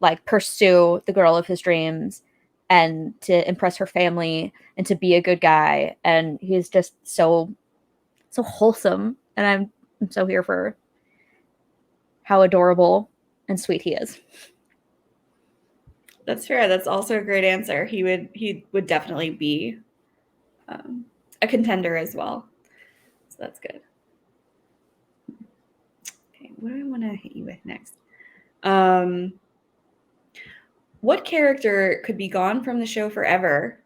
B: like, pursue the girl of his dreams and to impress her family and to be a good guy. And he's just so wholesome. And I'm so here for how adorable and sweet he is.
A: That's fair. That's also a great answer. He would definitely be a contender as well. So that's good. Okay, what do I want to hit you with next? What character could be gone from the show forever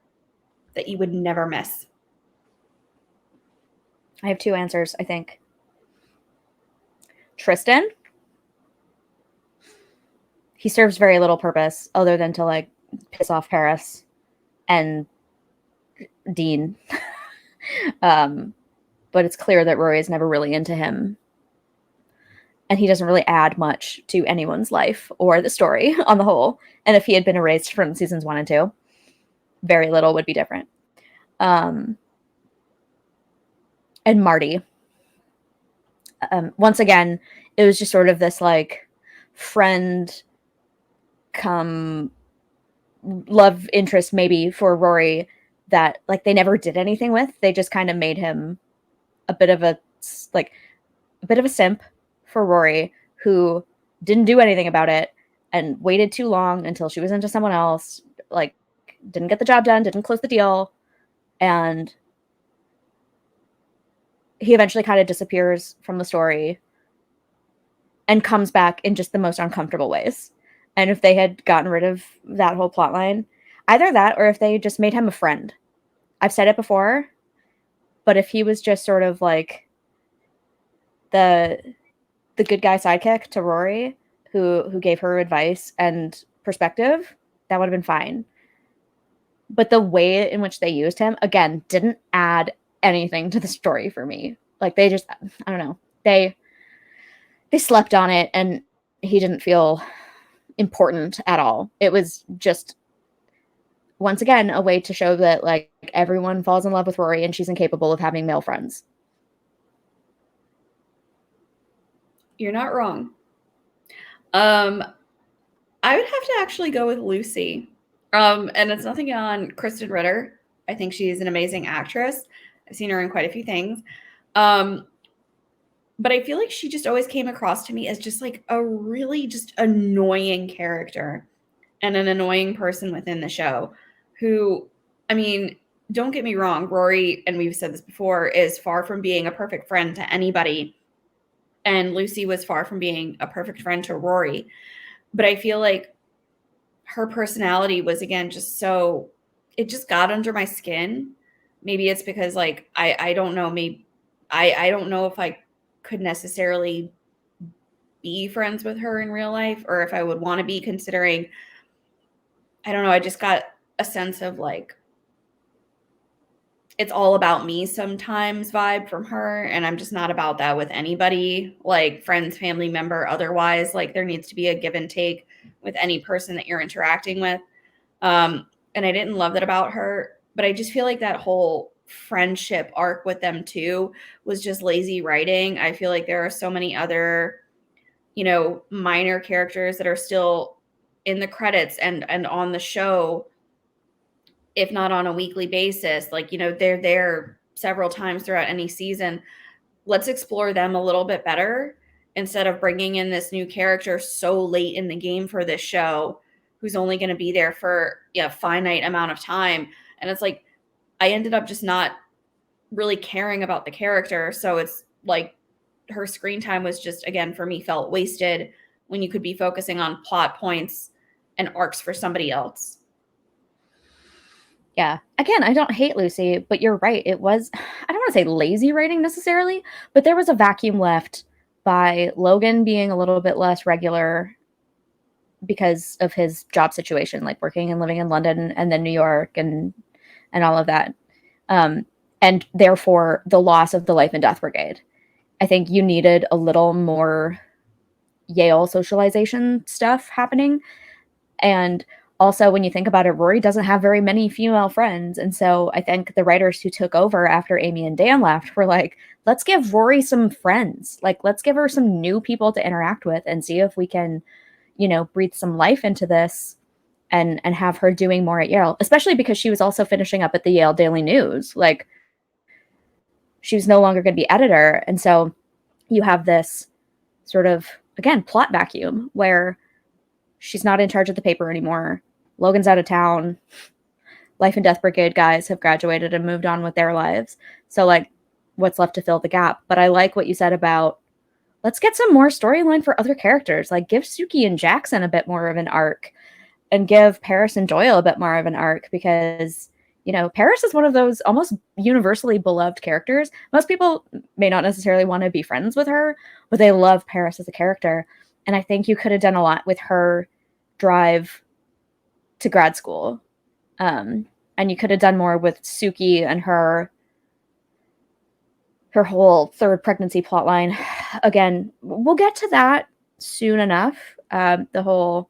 A: that you would never miss?
B: I have 2 answers, I think. Tristan. He serves very little purpose other than to, like, piss off Paris and Dean. But it's clear that Rory is never really into him. And he doesn't really add much to anyone's life or the story on the whole. And if he had been erased from seasons 1 and 2, very little would be different. And Marty. Once again, it was just sort of this, like, friend come love interest maybe for Rory that, like, they never did anything with. They just kind of made him a bit of a simp for Rory, who didn't do anything about it and waited too long until she was into someone else, like, didn't get the job done, didn't close the deal, and he eventually kind of disappears from the story and comes back in just the most uncomfortable ways. And if they had gotten rid of that whole plot line, Either that, or if they just made him a friend. I've said it before, but if he was just sort of like the good guy sidekick to Rory, who gave her advice and perspective, that would have been fine. But the way in which they used him, again, didn't add anything to the story for me. Like, they just, I don't know, they slept on it, and he didn't feel important at all. It was just, once again, a way to show that, like, everyone falls in love with Rory and she's incapable of having male friends.
A: You're not wrong. I would have to actually go with Lucy. And it's nothing on Kristen Ritter. I think she's an amazing actress. I've seen her in quite a few things. But I feel like she just always came across to me as just like a really just annoying character and an annoying person within the show who, I mean, don't get me wrong, Rory, and we've said this before, is far from being a perfect friend to anybody. And Lucy was far from being a perfect friend to Rory. But I feel like her personality was, again, just so, it just got under my skin. Maybe it's because, like, I don't know, maybe I don't know if I could necessarily be friends with her in real life, or if I would want to be, considering, I don't know, I just got a sense of like, it's all about me sometimes vibe from her, and I'm just not about that with anybody, like friends, family member, otherwise. Like, there needs to be a give and take with any person that you're interacting with. And I didn't love that about her, but I just feel like that whole friendship arc with them too was just lazy writing. I feel like there are so many other, minor characters that are still in the credits and on the show, if not on a weekly basis. Like, they're there several times throughout any season. Let's explore them a little bit better instead of bringing in this new character so late in the game for this show, who's only going to be there for a finite amount of time. And it's like, I ended up just not really caring about the character. So it's like her screen time was just, again, for me, felt wasted when you could be focusing on plot points and arcs for somebody else.
B: Yeah. Again, I don't hate Lucy, but you're right. It was, I don't want to say lazy writing necessarily, but there was a vacuum left by Logan being a little bit less regular because of his job situation, like working and living in London and then New York and all of that. And therefore the loss of the Life and Death Brigade. I think you needed a little more Yale socialization stuff happening. And also, when you think about it, Rory doesn't have very many female friends. And so I think the writers who took over after Amy and Dan left were like, let's give Rory some friends. Like, let's give her some new people to interact with and see if we can, breathe some life into this and have her doing more at Yale, especially because she was also finishing up at the Yale Daily News. Like, she was no longer going to be editor. And so you have this sort of, again, plot vacuum where she's not in charge of the paper anymore. Logan's out of town. Life and Death Brigade guys have graduated and moved on with their lives. So, like, what's left to fill the gap? But I like what you said about, let's get some more storyline for other characters. Like, give Suki and Jackson a bit more of an arc and give Paris and Doyle a bit more of an arc, because, Paris is one of those almost universally beloved characters. Most people may not necessarily want to be friends with her, but they love Paris as a character. And I think you could have done a lot with her drive to grad school. And you could have done more with Suki and her whole third pregnancy plotline. Again, we'll get to that soon enough. The whole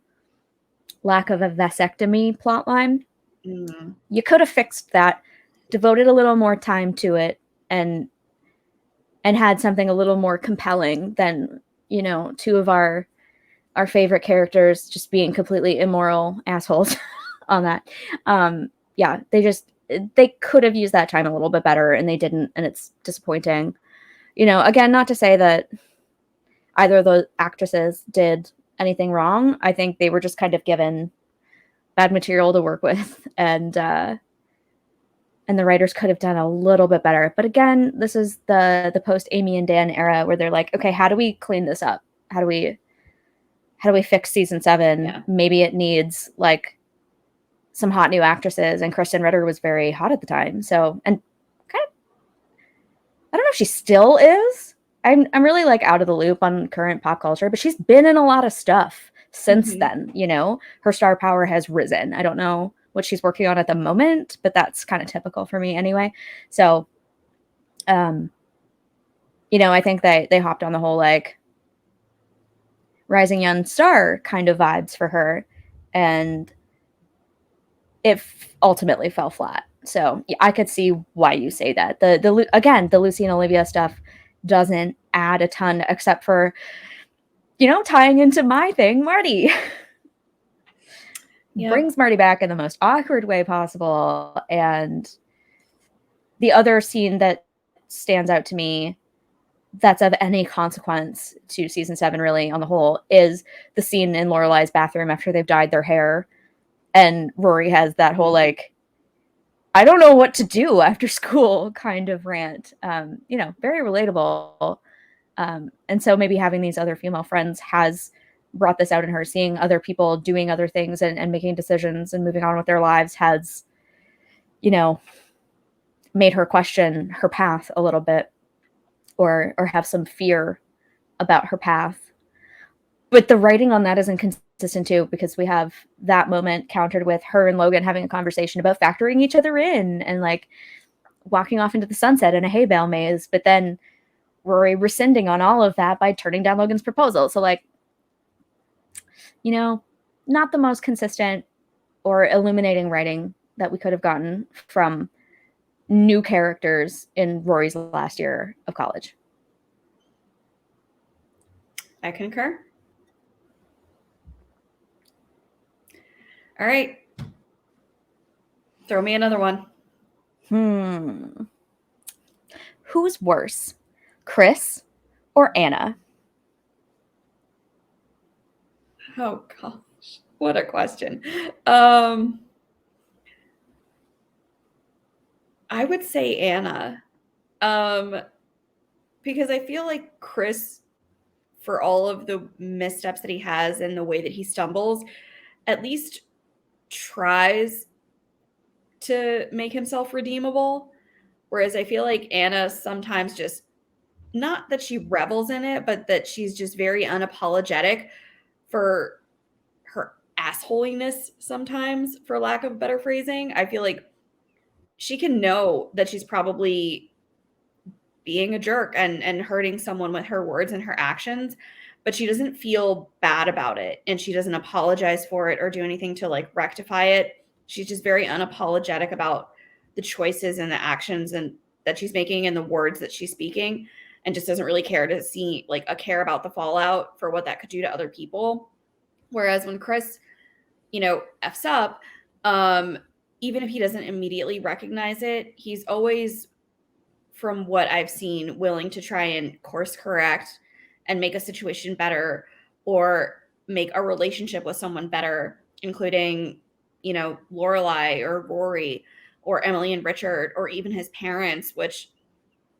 B: lack of a vasectomy plotline.
A: Mm.
B: You could have fixed that, devoted a little more time to it, and had something a little more compelling than, two of our favorite characters just being completely immoral assholes on that. Yeah, they could have used that time a little bit better, and they didn't, and it's disappointing. Again, not to say that either of the actresses did anything wrong. I think they were just kind of given bad material to work with, and the writers could have done a little bit better. But again, this is the post Amy and Dan era where they're like, okay, how do we clean this up? How do we fix season 7?
A: Yeah.
B: Maybe it needs like some hot new actresses, and Kristen Ritter was very hot at the time. So, and kind of, I don't know if she still is. I'm really like out of the loop on current pop culture, but she's been in a lot of stuff since then. You know, her star power has risen. I don't know what she's working on at the moment, but that's kind of typical for me anyway. So, you know, I think they hopped on the whole like rising young star kind of vibes for her, and it ultimately fell flat. So yeah, I could see why you say that. The Lucy and Olivia stuff doesn't add a ton, except for, you know, tying into my thing, Marty. Yep. Brings Marty back in the most awkward way possible. And the other scene that stands out to me that's of any consequence to season 7, really, on the whole, is the scene in Lorelai's bathroom after they've dyed their hair. And Rory has that whole, like, I don't know what to do after school kind of rant. You know, very relatable. And so maybe having these other female friends has brought this out in her. Seeing other people doing other things and making decisions and moving on with their lives has, you know, made her question her path a little bit, or have some fear about her path. But the writing on that isn't consistent too, because we have that moment countered with her and Logan having a conversation about factoring each other in and like walking off into the sunset in a hay bale maze, but then Rory rescinding on all of that by turning down Logan's proposal. So like, you know, not the most consistent or illuminating writing that we could have gotten from new characters in Rory's last year of college.
A: I concur. All right. Throw me another one.
B: Who's worse, Chris or Anna?
A: Oh, gosh. What a question. I would say Anna. Because I feel like Chris, for all of the missteps that he has and the way that he stumbles, at least tries to make himself redeemable. Whereas I feel like Anna sometimes just, not that she revels in it, but that she's just very unapologetic for her assholiness sometimes, for lack of better phrasing. I feel like she can know that she's probably being a jerk and hurting someone with her words and her actions, but she doesn't feel bad about it, and she doesn't apologize for it or do anything to like rectify it. She's just very unapologetic about the choices and the actions and that she's making and the words that she's speaking, and just doesn't really care to see like a care about the fallout for what that could do to other people. Whereas when Chris, you know, F's up, even if he doesn't immediately recognize it, he's always, from what I've seen, willing to try and course correct and make a situation better or make a relationship with someone better, including, you know, Lorelai or Rory or Emily and Richard or even his parents, which,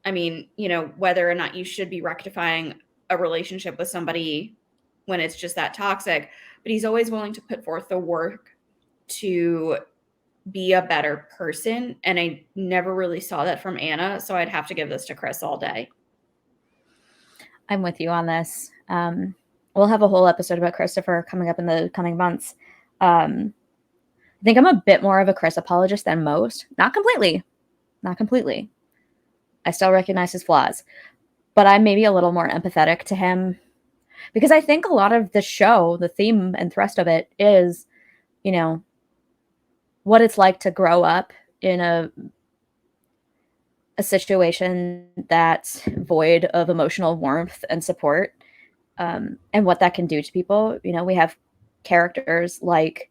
A: I mean, you know, whether or not you should be rectifying a relationship with somebody when it's just that toxic, but he's always willing to put forth the work to be a better person. And I never really saw that from Anna. So I'd have to give this to Chris all day.
B: I'm with you on this. We'll have a whole episode about Christopher coming up in the coming months. I think I'm a bit more of a Chris apologist than most. Not completely. I still recognize his flaws, but I'm maybe a little more empathetic to him, because I think a lot of the show, the theme and thrust of it is, you know, what it's like to grow up in a situation that's void of emotional warmth and support, and what that can do to people. You know, we have characters like,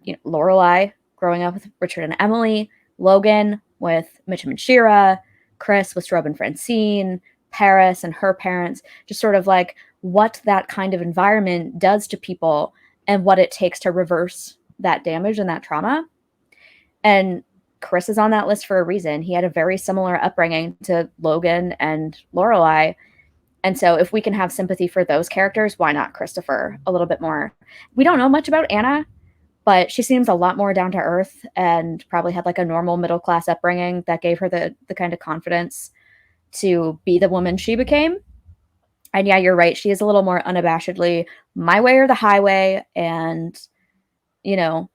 B: you know, Lorelai growing up with Richard and Emily, Logan with Mitchum and Shira, Chris with Strobe and Francine, Paris and her parents, just sort of like what that kind of environment does to people and what it takes to reverse that damage and that trauma. And Chris is on that list for a reason. He had a very similar upbringing to Logan and Lorelai. And so if we can have sympathy for those characters, why not Christopher a little bit more? We don't know much about Anna. but she seems a lot more down to earth and probably had like a normal middle class upbringing that gave her the kind of confidence to be the woman she became. And yeah, you're right. She is a little more unabashedly my way or the highway. And, you know,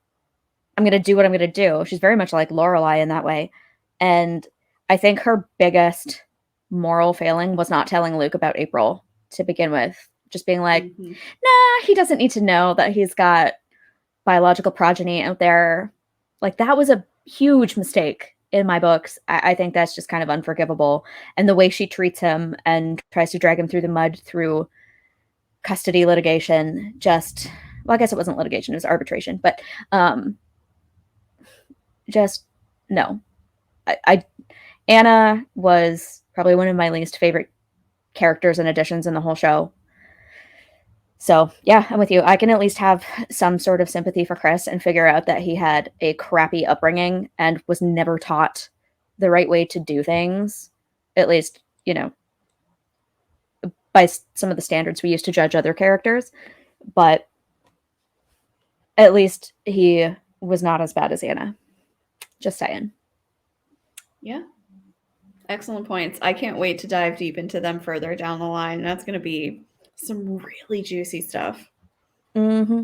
B: I'm going to do what I'm going to do. She's very much like Lorelai in that way. And I think her biggest moral failing was not telling Luke about April to begin with. Just being like, nah, he doesn't need to know that he's got biological progeny out there. Like, that was a huge mistake in my books. I think that's just kind of unforgivable. And the way she treats him and tries to drag him through the mud through custody litigation, just, well, I guess it wasn't litigation, it was arbitration, but just no. Anna was probably one of my least favorite characters and additions in the whole show. So yeah, I'm with you. I can at least have some sort of sympathy for Chris and figure out that he had a crappy upbringing and was never taught the right way to do things, at least, you know, by some of the standards we used to judge other characters. But at least he was not as bad as Anna. Just saying.
A: Yeah. Excellent points. I can't wait to dive deep into them further down the line. That's going to be some really juicy stuff.
B: Mm-hmm.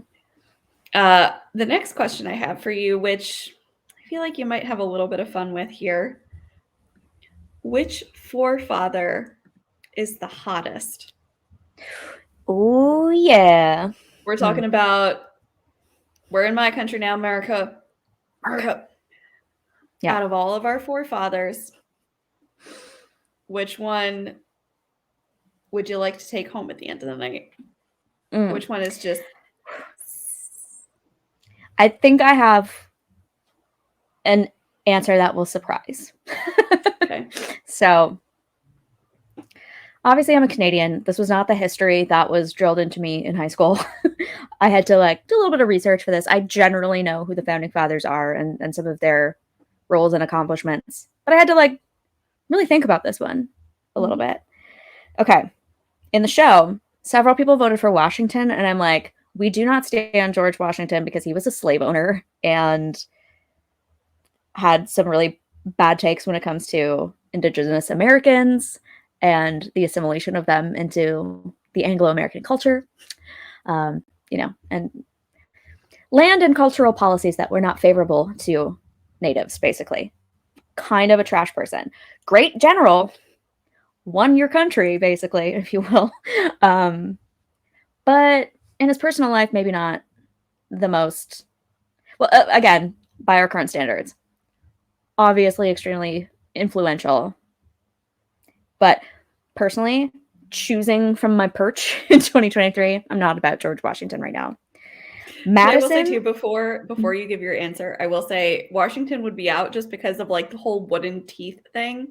A: The next question I have for you, which I feel like you might have a little bit of fun with here. Which forefather is the hottest?
B: Oh, yeah.
A: We're talking about, we're in my country now, America. Yeah. Out of all of our forefathers, which one would you like to take home at the end of the night? Which one is just...
B: I think I have an answer that will surprise.
A: Okay.
B: So, obviously I'm a Canadian. This was not the history that was drilled into me in high school. I had to like do a little bit of research for this. I generally know who the founding fathers are and some of their roles and accomplishments, but I had to like really think about this one a little bit. Okay. In the show, several people voted for Washington, and I'm like, we do not stand George Washington because he was a slave owner and had some really bad takes when it comes to Indigenous Americans and the assimilation of them into the Anglo-American culture, you know, and land and cultural policies that were not favorable to natives, basically. Kind of a trash person. Great general, won your country, basically, if you will. But in his personal life, maybe not the most, well, again, by our current standards, obviously extremely influential. But personally, choosing from my perch in 2023, I'm not about George Washington right now. Madison,
A: I will say too, before you give your answer, I will say Washington would be out just because of like the whole wooden teeth thing.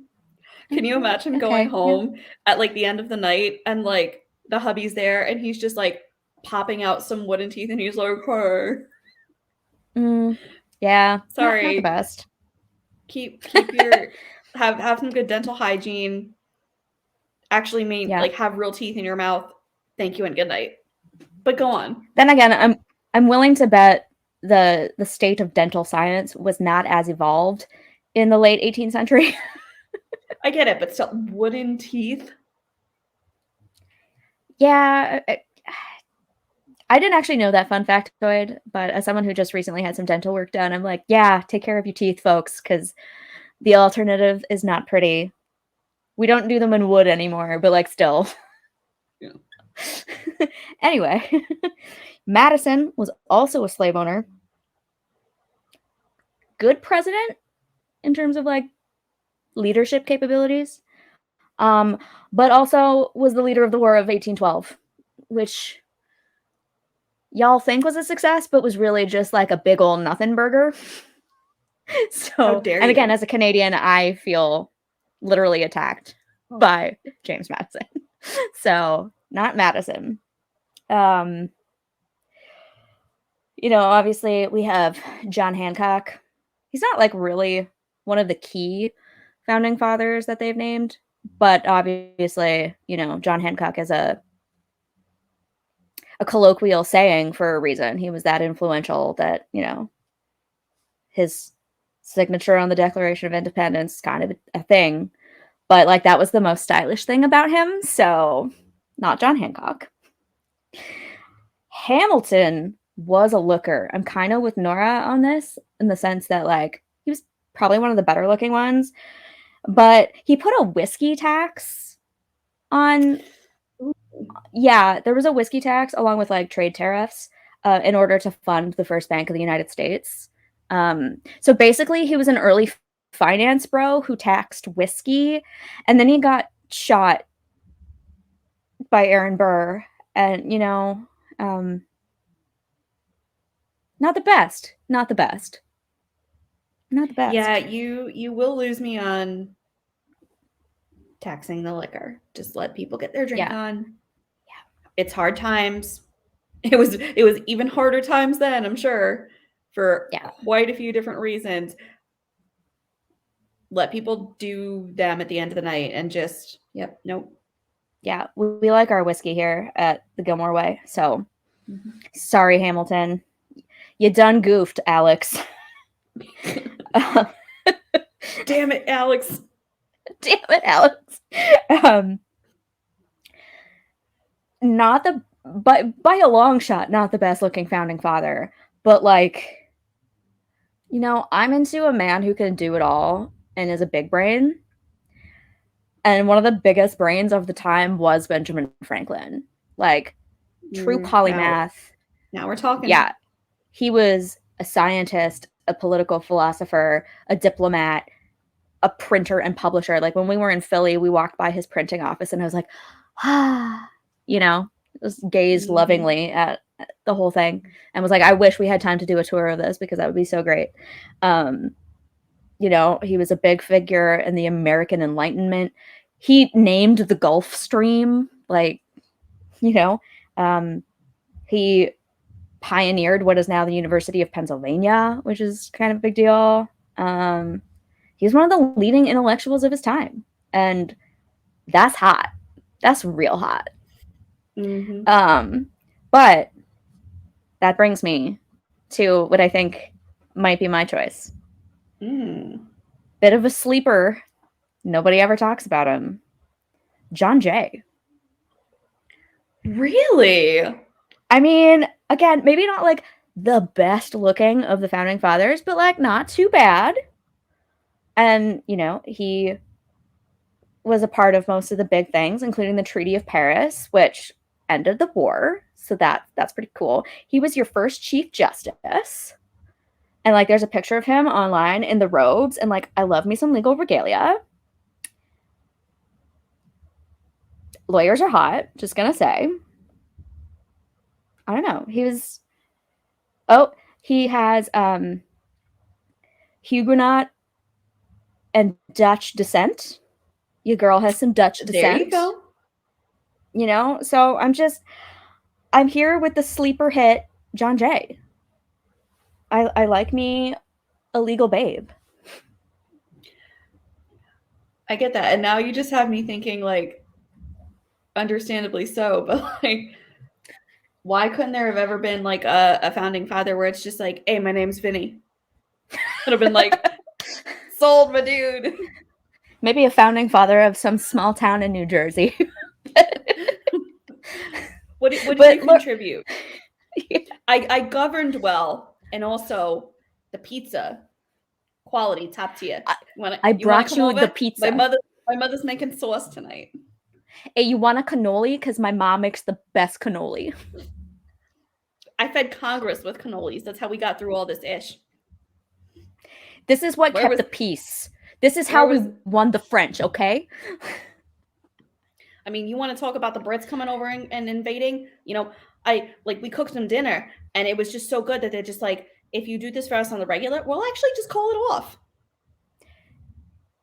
A: Can you imagine going home at like the end of the night and like the hubby's there and he's just like popping out some wooden teeth and he's like, hey.
B: Yeah.
A: Sorry.
B: Not the best.
A: Keep your have some good dental hygiene. Actually like have real teeth in your mouth. Thank you and good night. But go on.
B: Then again, I'm willing to bet the state of dental science was not as evolved in the late 18th century.
A: I get it, but still, wooden teeth?
B: Yeah. I didn't actually know that fun factoid, but as someone who just recently had some dental work done, I'm like, yeah, take care of your teeth, folks, because the alternative is not pretty. We don't do them in wood anymore, but like still.
A: Yeah.
B: Anyway, Madison was also a slave owner. Good president in terms of like leadership capabilities, but also was the leader of the War of 1812, which y'all think was a success, but was really just like a big old nothing burger. So,
A: how dare
B: and again,
A: you?
B: as a Canadian, I feel literally attacked by James Madison. So, not Madison. You know, obviously we have John Hancock. He's not like really one of the key founding fathers that they've named, but obviously, you know, John Hancock is a a colloquial saying for a reason. He was that influential that, his signature on the Declaration of Independence is kind of a thing. But like that was the most stylish thing about him, so not John Hancock. Hamilton was a looker. I'm kind of with Nora on this in the sense that like he was probably one of the better looking ones, but he put a whiskey tax on. Yeah, there was a whiskey tax along with like trade tariffs in order to fund the first Bank of the United States. So basically, he was an early finance bro who taxed whiskey, and then he got shot by Aaron Burr, and not the best, not the best, not the best.
A: Yeah, you will lose me on taxing the liquor. Just let people get their drink on. Yeah. It's hard times. It was even harder times then, I'm sure, for quite a few different reasons. Let people do them at the end of the night and just, nope.
B: Yeah, we like our whiskey here at the Gilmore Way. So, sorry, Hamilton. You done goofed, Alex.
A: Damn it, Alex.
B: Damn it, Alex. But by a long shot, not the best looking founding father. But like, I'm into a man who can do it all and is a big brain. And one of the biggest brains of the time was Benjamin Franklin. Like, true polymath.
A: Now we're talking.
B: Yeah. He was a scientist, a political philosopher, a diplomat, a printer and publisher. Like, when we were in Philly, we walked by his printing office and I was like, just gazed lovingly at the whole thing and was like, I wish we had time to do a tour of this because that would be so great. He was a big figure in the American Enlightenment. He named the Gulf Stream, he pioneered what is now the University of Pennsylvania, which is kind of a big deal. He's one of the leading intellectuals of his time, and that's hot. That's real hot. But that brings me to what I think might be my choice. Bit of a sleeper. Nobody ever talks about him. John Jay.
A: Really?
B: I mean, again, maybe not like the best looking of the founding fathers, but like not too bad. And, he was a part of most of the big things, including the Treaty of Paris, which ended the war. So that's pretty cool. He was your first Chief Justice. And like there's a picture of him online in the robes, and like I love me some legal regalia. Lawyers are hot, just gonna say. I don't know. He has Huguenot and Dutch descent. Your girl has some Dutch descent.
A: There you
B: go. So I'm here with the sleeper hit, John Jay. I like me a legal babe.
A: I get that. And now you just have me thinking, like, understandably so, but like, why couldn't there have ever been like a founding father where it's just like, hey, my name's Vinny? Would have been like, sold, my dude.
B: Maybe a founding father of some small town in New Jersey.
A: What did you contribute? Yeah. I governed well, and also the pizza quality, top tier.
B: I brought you the pizza.
A: My mother's making sauce tonight.
B: Hey, you want a cannoli? Because my mom makes the best cannoli.
A: I fed Congress with cannolis. That's how we got through all this ish.
B: This is what kept the peace. This is how we won the French, okay?
A: I mean, you want to talk about the Brits coming over and invading? We cooked them dinner, and it was just so good that they're just like, if you do this for us on the regular, we'll actually just call it off.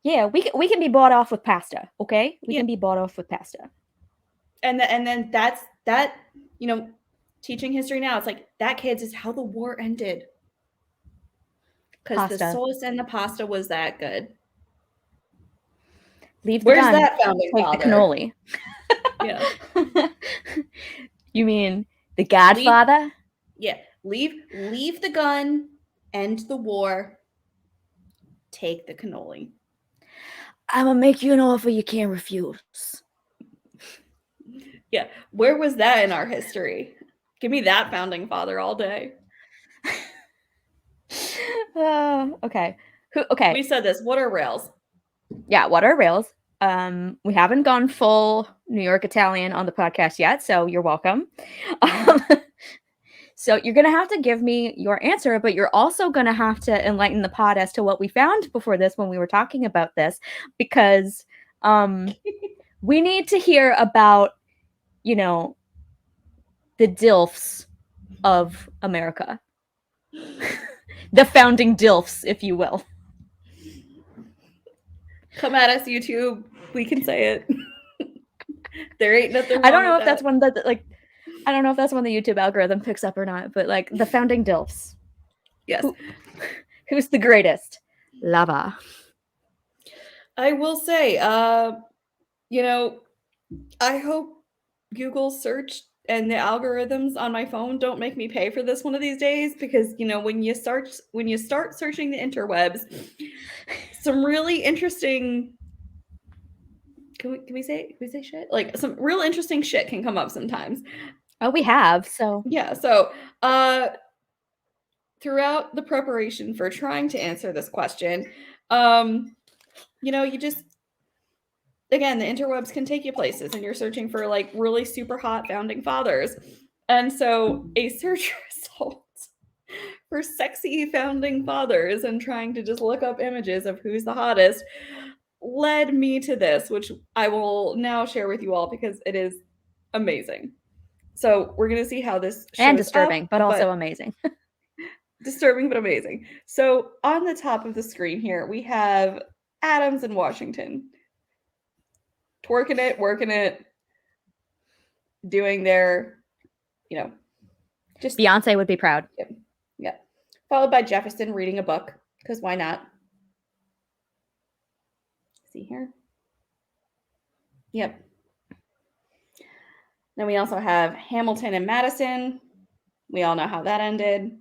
B: Yeah, we can be bought off with pasta, okay? We can be bought off with pasta.
A: And then that's that, teaching history now, it's like that, kids, is how the war ended. Because the sauce and the pasta was that good.
B: Where's
A: that founding
B: father? The cannoli.
A: Yeah.
B: You mean The Godfather?
A: Leave the gun, end the war, take the cannoli.
B: I'm gonna make you an offer you can't refuse.
A: Yeah, where was that in our history? Give me that founding father all day.
B: Okay.
A: We said this. What are rails?
B: Yeah, what are rails? We haven't gone full New York Italian on the podcast yet, so you're welcome. So you're going to have to give me your answer, but you're also going to have to enlighten the pod as to what we found before this when we were talking about this, because we need to hear about, the DILFs of America. The founding DILFs, if you will.
A: Come at us, YouTube. We can say it. There ain't nothing wrong
B: I don't know
A: with
B: if that's one that I don't know if that's one the YouTube algorithm picks up or not, but like the founding DILFs.
A: Yes.
B: Who's the greatest? Lava.
A: I will say, I hope Google search and the algorithms on my phone don't make me pay for this one of these days, because when you start searching the interwebs, some really interesting can we say shit? Like some real interesting shit can come up sometimes.
B: Oh, we have. So
A: yeah. So throughout the preparation for trying to answer this question, you just, again, the interwebs can take you places, and you're searching for like really super hot founding fathers. And so a search result for sexy founding fathers and trying to just look up images of who's the hottest led me to this, which I will now share with you all because it is amazing. So we're going to see how this shows
B: and disturbing,
A: up,
B: but also amazing.
A: Disturbing, but amazing. So on the top of the screen here, we have Adams and Washington. Twerking it, working it, doing their, just
B: Beyonce would be proud.
A: Yeah. Followed by Jefferson reading a book, because why not? See here? Yep. Then we also have Hamilton and Madison. We all know how that ended.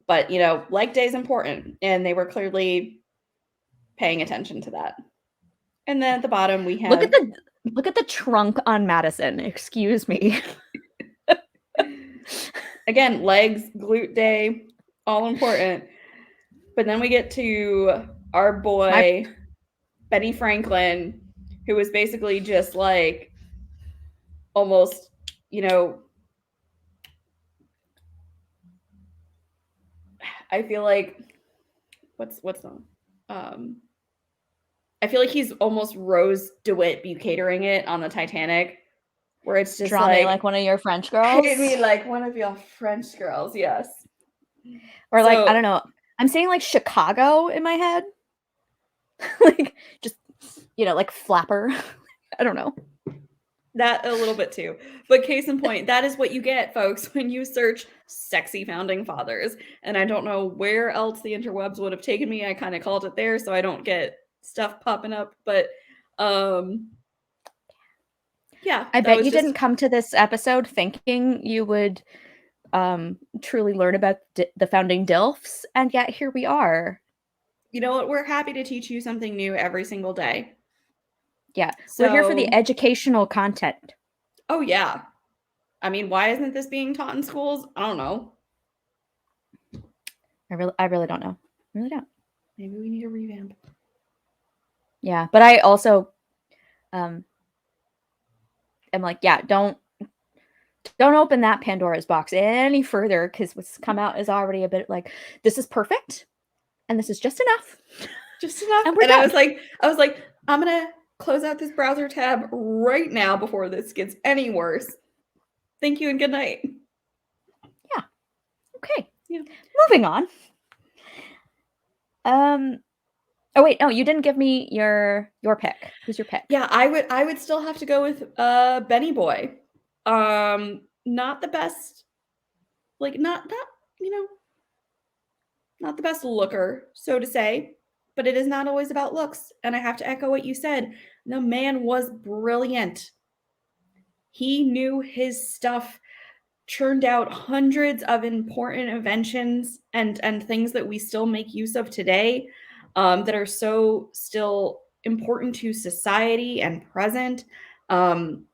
A: But, like day is important, and they were clearly paying attention to that. And then at the bottom we have
B: look at the trunk on Madison. Excuse me.
A: Again, legs, glute day, all important. But then we get to our boy Benny Franklin, who was basically just like almost, I feel like what's the I feel like he's almost Rose DeWitt catering it on the Titanic, where it's just
B: draw me like one of your French girls.
A: Paint me like one of your French girls, yes.
B: Or like, I don't know. I'm saying like Chicago in my head. Like just, like flapper. I don't know.
A: That a little bit too. But case in point, that is what you get, folks, when you search sexy founding fathers. And I don't know where else the interwebs would have taken me. I kind of called it there so I don't get stuff popping up. But yeah.
B: I bet you didn't come to this episode thinking you would truly learn about the founding DILFs, and yet here we are.
A: You know what? We're happy to teach you something new every single day.
B: Yeah. So, we're here for the educational content.
A: Oh, yeah. I mean, why isn't this being taught in schools? I don't know.
B: I really don't know. I really don't.
A: Maybe we need a revamp.
B: Yeah. But I also am like, yeah, don't open that Pandora's box any further, because what's come out is already a bit like, this is perfect and this is just enough.
A: Just enough. And I was like, I'm going to close out this browser tab right now before this gets any worse. Thank you and good night.
B: Yeah. Okay.
A: Yeah.
B: Moving on. Oh wait, no, you didn't give me your pick. Who's your pick?
A: Yeah, I would still have to go with Benny Boy. Not the best, like not the best looker, so to say, but it is not always about looks. And I have to echo what you said. The man was brilliant. He knew his stuff churned out hundreds of important inventions and things that we still make use of today, that are so still important to society and present. You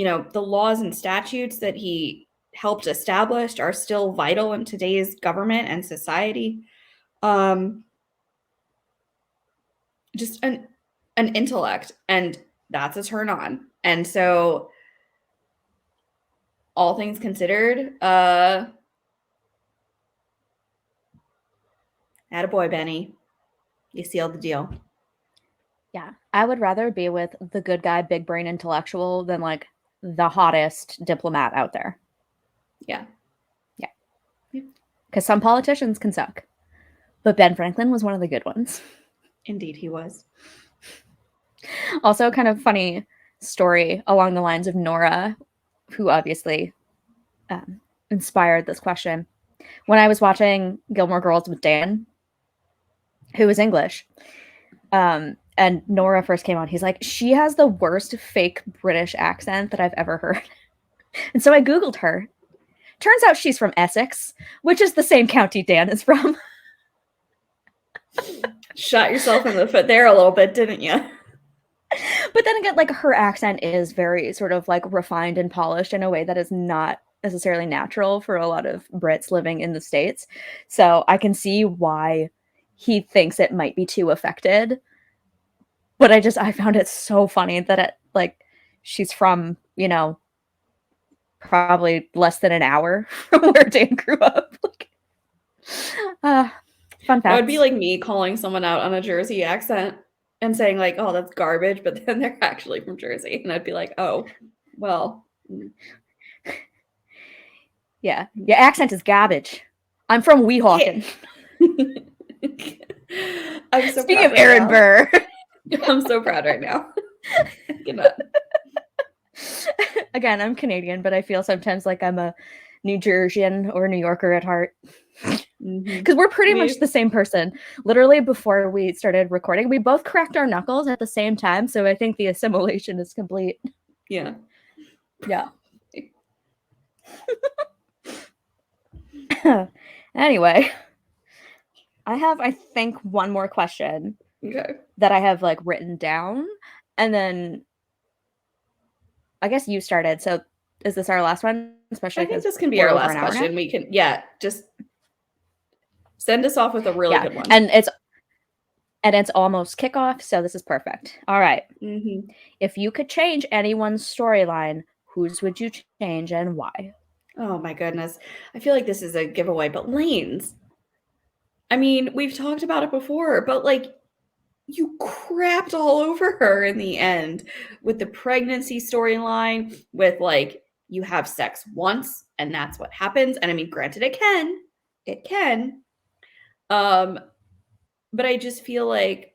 A: know, the laws and statutes that he helped establish are still vital in today's government and society. Um, just an intellect, and that's a turn on. And so, all things considered, attaboy, Benny. You sealed the deal.
B: Yeah, I would rather be with the good guy, big brain intellectual than like the hottest diplomat out there.
A: Yeah.
B: Yeah. Because some politicians can suck. But Ben Franklin was one of the good ones.
A: Indeed, he was.
B: Also, kind of funny story along the lines of Nora, who obviously inspired this question. When I was watching Gilmore Girls with Dan, who was English, and Nora first came on, he's like, she has the worst fake British accent that I've ever heard. And so I Googled her. Turns out she's from Essex, which is the same county Dan is from.
A: Shot yourself in the foot there a little bit, didn't you?
B: But then again, like, her accent is very sort of like refined and polished in a way that is not necessarily natural for a lot of Brits living in the States. So I can see why he thinks it might be too affected. But I found it so funny that it, like, she's from, you know, probably less than an hour from where Dan grew up. Fun fact.
A: That would be like me calling someone out on a Jersey accent and saying like, "Oh, that's garbage," but then they're actually from Jersey, and I'd be like, "Oh, well."
B: Yeah, your accent is garbage. I'm from Weehawken.
A: I'm so
B: Speaking of Aaron Burr.
A: I'm so proud right now.
B: Again, I'm Canadian, but I feel sometimes like I'm a New Jerseyan or New Yorker at heart. Because we're pretty much the same person. Literally, before we started recording, we both cracked our knuckles at the same time, so I think the assimilation is complete.
A: Yeah.
B: Anyway, I have, I think, one more question that I have like written down, and then I guess you started. So is this our last one? Especially
A: I think this can be our last question. We can, just send us off with a really good one.
B: And it's almost kickoff, so this is perfect. All right. If you could change anyone's storyline, whose would you change and why?
A: Oh my goodness. I feel like this is a giveaway, but Lane's. I mean, we've talked about it before, but like, you crapped all over her in the end with the pregnancy storyline, with like, you have sex once and that's what happens. And I mean, granted, it can. But I just feel like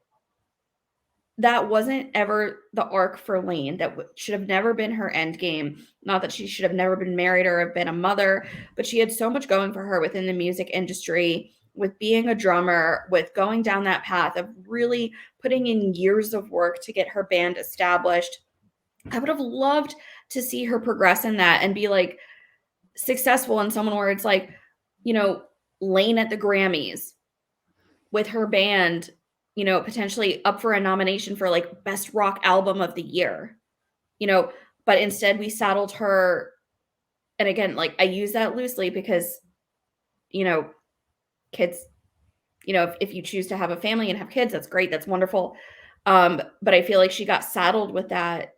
A: that wasn't ever the arc for Lane. That should have never been her end game. Not that she should have never been married or have been a mother, but she had so much going for her within the music industry, with being a drummer, with going down that path of really putting in years of work to get her band established. I would have loved to see her progress in that and be like successful in someone where it's like, you know, Lane at the Grammys with her band, you know, potentially up for a nomination for like best rock album of the year, you know, but instead we saddled her. And again, like, I use that loosely because, you know, kids, you know, if you choose to have a family and have kids, that's great. That's wonderful. But I feel like she got saddled with that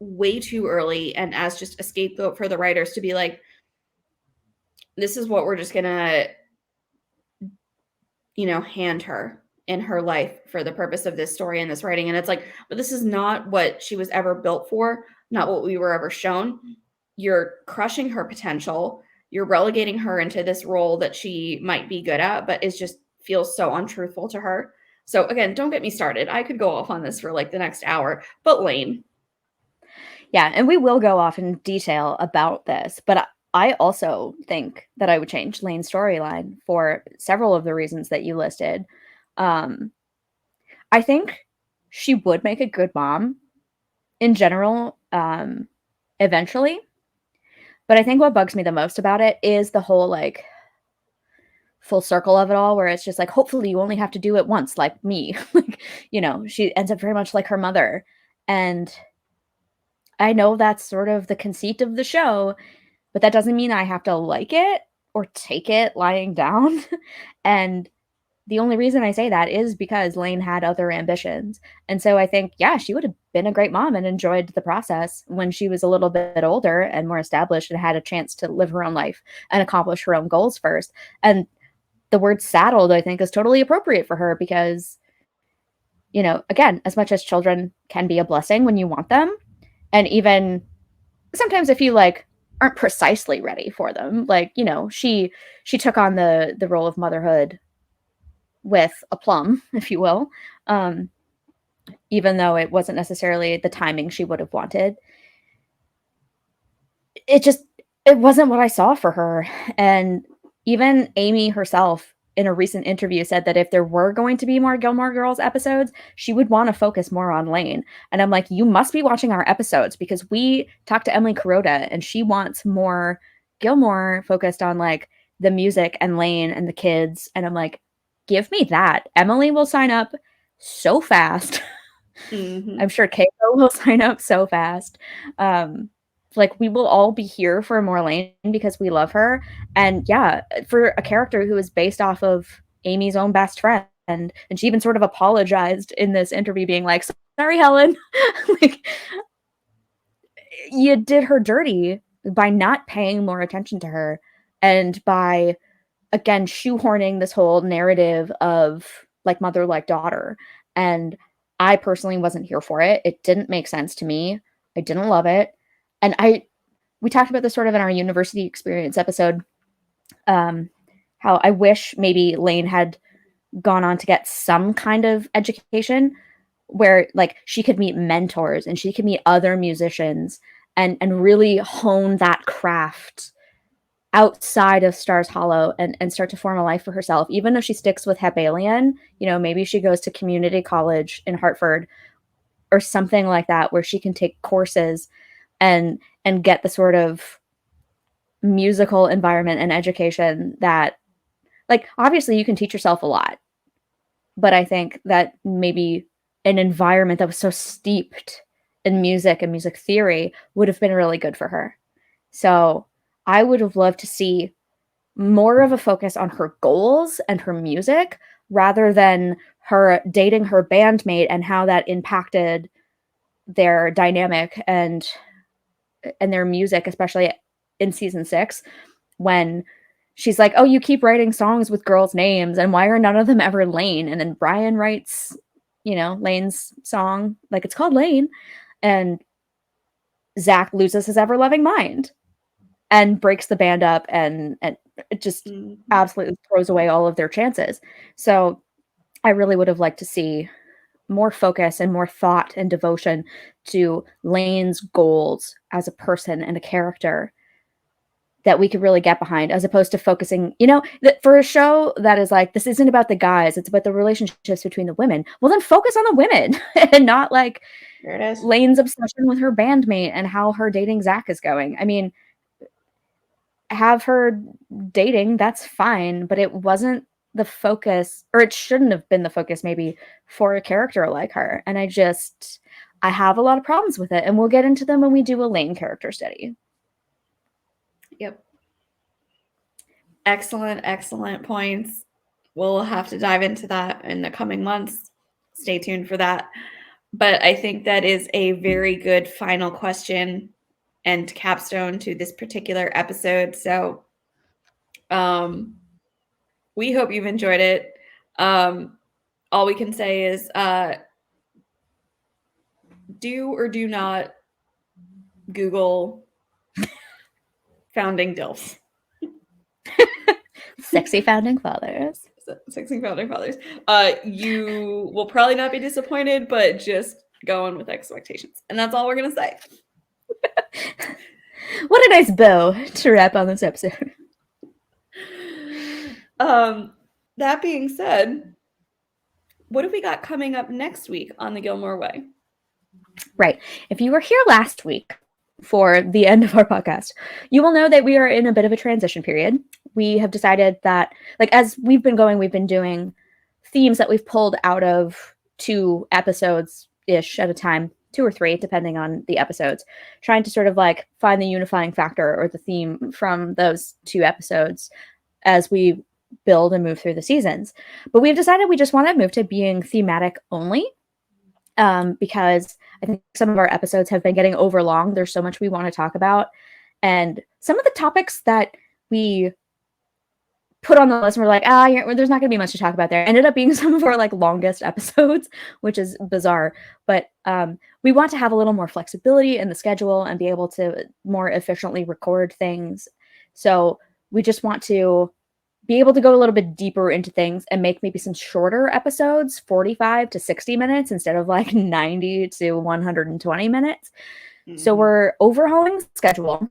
A: way too early, and as just a scapegoat for the writers to be like, this is what we're just gonna, you know, hand her in her life for the purpose of this story and this writing. And it's like, but this is not what she was ever built for, not what we were ever shown. You're crushing her potential. You're relegating her into this role that she might be good at, but is just feels so untruthful to her. So again, don't get me started. I could go off on this for like the next hour, but Lane.
B: Yeah, and we will go off in detail about this, but I also think that I would change Lane's storyline for several of the reasons that you listed. I think she would make a good mom in general, eventually. But I think what bugs me the most about it is the whole like full circle of it all, where it's just like, hopefully you only have to do it once, like me. Like, she ends up very much like her mother. And I know that's sort of the conceit of the show, but that doesn't mean I have to like it or take it lying down. And the only reason I say that is because Lane had other ambitions. And so I think, yeah, she would have been a great mom and enjoyed the process when she was a little bit older and more established and had a chance to live her own life and accomplish her own goals first. And the word saddled, I think, is totally appropriate for her because, again, as much as children can be a blessing when you want them, and even sometimes if you like aren't precisely ready for them, like, she took on the role of motherhood with aplomb, if you will, um, even though it wasn't necessarily the timing she would have wanted. It just it wasn't what I saw for her. And even Amy herself in a recent interview said that if there were going to be more Gilmore Girls episodes, she would want to focus more on Lane. And I'm like, you must be watching our episodes because we talked to Emily Kuroda and she wants more Gilmore focused on like the music and Lane and the kids. And I'm like, give me that. Emily will sign up so fast.
A: Mm-hmm.
B: I'm sure Keiko will sign up so fast. Like we will all be here for more Lane because we love her. And yeah, for a character who is based off of Amy's own best friend. And she even sort of apologized in this interview, being like, sorry, Helen. Like, you did her dirty by not paying more attention to her and by, again, shoehorning this whole narrative of like mother, like daughter. And I personally wasn't here for it. It didn't make sense to me. I didn't love it. And we talked about this sort of in our university experience episode, how I wish maybe Lane had gone on to get some kind of education where like she could meet mentors and she could meet other musicians and really hone that craft outside of Stars Hollow and start to form a life for herself. Even if she sticks with Hebalion, maybe she goes to community college in Hartford or something like that where she can take courses and get the sort of musical environment and education that, like, obviously you can teach yourself a lot, but I think that maybe an environment that was so steeped in music and music theory would have been really good for her. So I would have loved to see more of a focus on her goals and her music rather than her dating her bandmate and how that impacted their dynamic and their music, especially in season 6, when she's like, oh, you keep writing songs with girls' names, and why are none of them ever Lane? And then Brian writes, Lane's song, like it's called Lane, and Zach loses his ever-loving mind and breaks the band up and it just absolutely throws away all of their chances. So I really would have liked to see more focus and more thought and devotion to Lane's goals as a person and a character that we could really get behind, as opposed to focusing, for a show that is like, this isn't about the guys, it's about the relationships between the women. Well, then focus on the women and not like
A: there it is.
B: Lane's obsession with her bandmate and how her dating Zach is going. I mean, have her dating, that's fine, but it wasn't the focus, or it shouldn't have been the focus maybe for a character like her. And I have a lot of problems with it, and we'll get into them when we do a Lane character study.
A: Yep. Excellent points. We'll have to dive into that in the coming months. Stay tuned for that. But I think that is a very good final question and capstone to this particular episode. So we hope you've enjoyed it. All we can say is do or do not Google founding DILFs.
B: Sexy founding fathers.
A: Sexy founding fathers. You will probably not be disappointed, but just go on with expectations. And that's all we're going to say.
B: What a nice bow to wrap on this episode.
A: That being said, what have we got coming up next week on the Gilmore Way?
B: Right. If you were here last week, for the end of our podcast, you will know that we are in a bit of a transition period. We have decided that, like, as we've been going, we've been doing themes that we've pulled out of 2 episodes ish at a time, 2 or 3, depending on the episodes, trying to sort of like find the unifying factor or the theme from those 2 episodes as we build and move through the seasons. But we've decided we just want to move to being thematic only, because I think some of our episodes have been getting overlong. There's so much we want to talk about. And some of the topics that we put on the list and we're like, there's not going to be much to talk about there, ended up being some of our like longest episodes, which is bizarre. But we want to have a little more flexibility in the schedule and be able to more efficiently record things. So we just want to be able to go a little bit deeper into things and make maybe some shorter episodes, 45 to 60 minutes instead of like 90 to 120 minutes. Mm-hmm. So we're overhauling the schedule.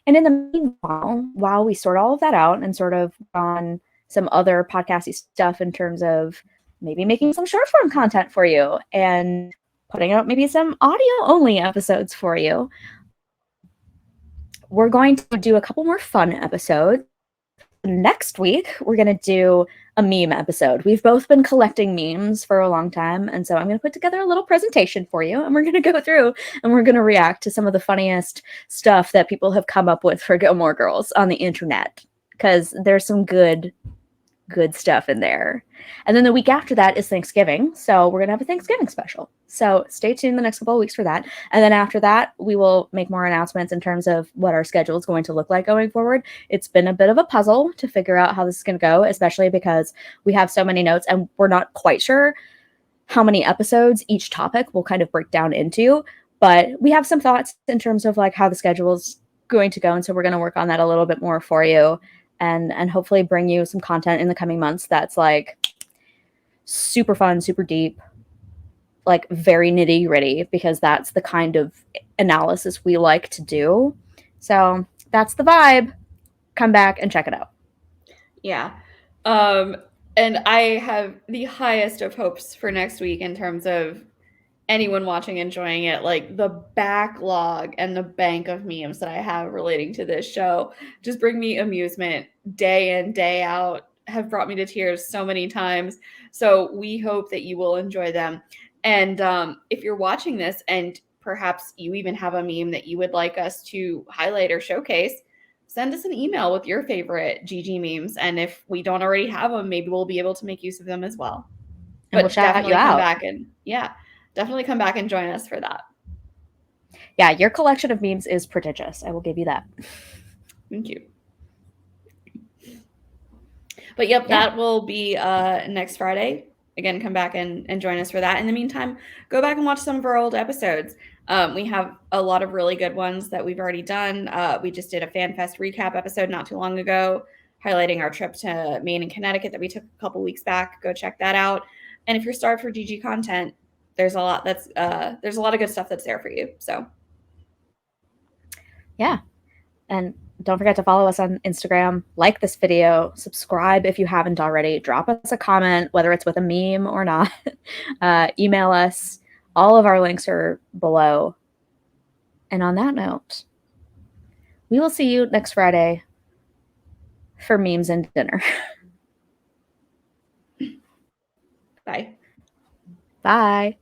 B: And in the meanwhile, while we sort all of that out and sort of on some other podcasty stuff in terms of maybe making some short form content for you and putting out maybe some audio only episodes for you, we're going to do a couple more fun episodes. Next week, we're going to do a meme episode. We've both been collecting memes for a long time, and so I'm going to put together a little presentation for you, and we're going to go through and we're going to react to some of the funniest stuff that people have come up with for Gilmore Girls on the internet, because there's some good stuff in there. And then the week after that is Thanksgiving, so we're going to have a Thanksgiving special. So stay tuned the next couple of weeks for that. And then after that, we will make more announcements in terms of what our schedule is going to look like going forward. It's been a bit of a puzzle to figure out how this is going to go, especially because we have so many notes and we're not quite sure how many episodes each topic will kind of break down into. But we have some thoughts in terms of like how the schedule is going to go. And so we're going to work on that a little bit more for you. And hopefully bring you some content in the coming months that's like super fun, super deep, like very nitty gritty, because that's the kind of analysis we like to do. So that's the vibe. Come back and check it out.
A: Yeah. And I have the highest of hopes for next week in terms of anyone watching enjoying it. Like the backlog and the bank of memes that I have relating to this show just bring me amusement day in, day out, have brought me to tears so many times. So we hope that you will enjoy them. And if you're watching this and perhaps you even have a meme that you would like us to highlight or showcase, send us an email with your favorite GG memes. And if we don't already have them, maybe we'll be able to make use of them as well.
B: And we'll shout you out.
A: Come back and definitely come back and join us for that.
B: Yeah, your collection of memes is prodigious. I will give you that.
A: Thank you. But yep, that will be next Friday. Again, come back and join us for that. In the meantime, go back and watch some of our old episodes. We have a lot of really good ones that we've already done. We just did a FanFest recap episode not too long ago, highlighting our trip to Maine and Connecticut that we took a couple weeks back. Go check that out. And if you're starved for GG content, there's a lot there's a lot of good stuff that's there for you. So
B: yeah. And don't forget to follow us on Instagram, like this video, subscribe if you haven't already, drop us a comment, whether it's with a meme or not, email us. All of our links are below. And on that note, we will see you next Friday for memes and dinner.
A: Bye.
B: Bye.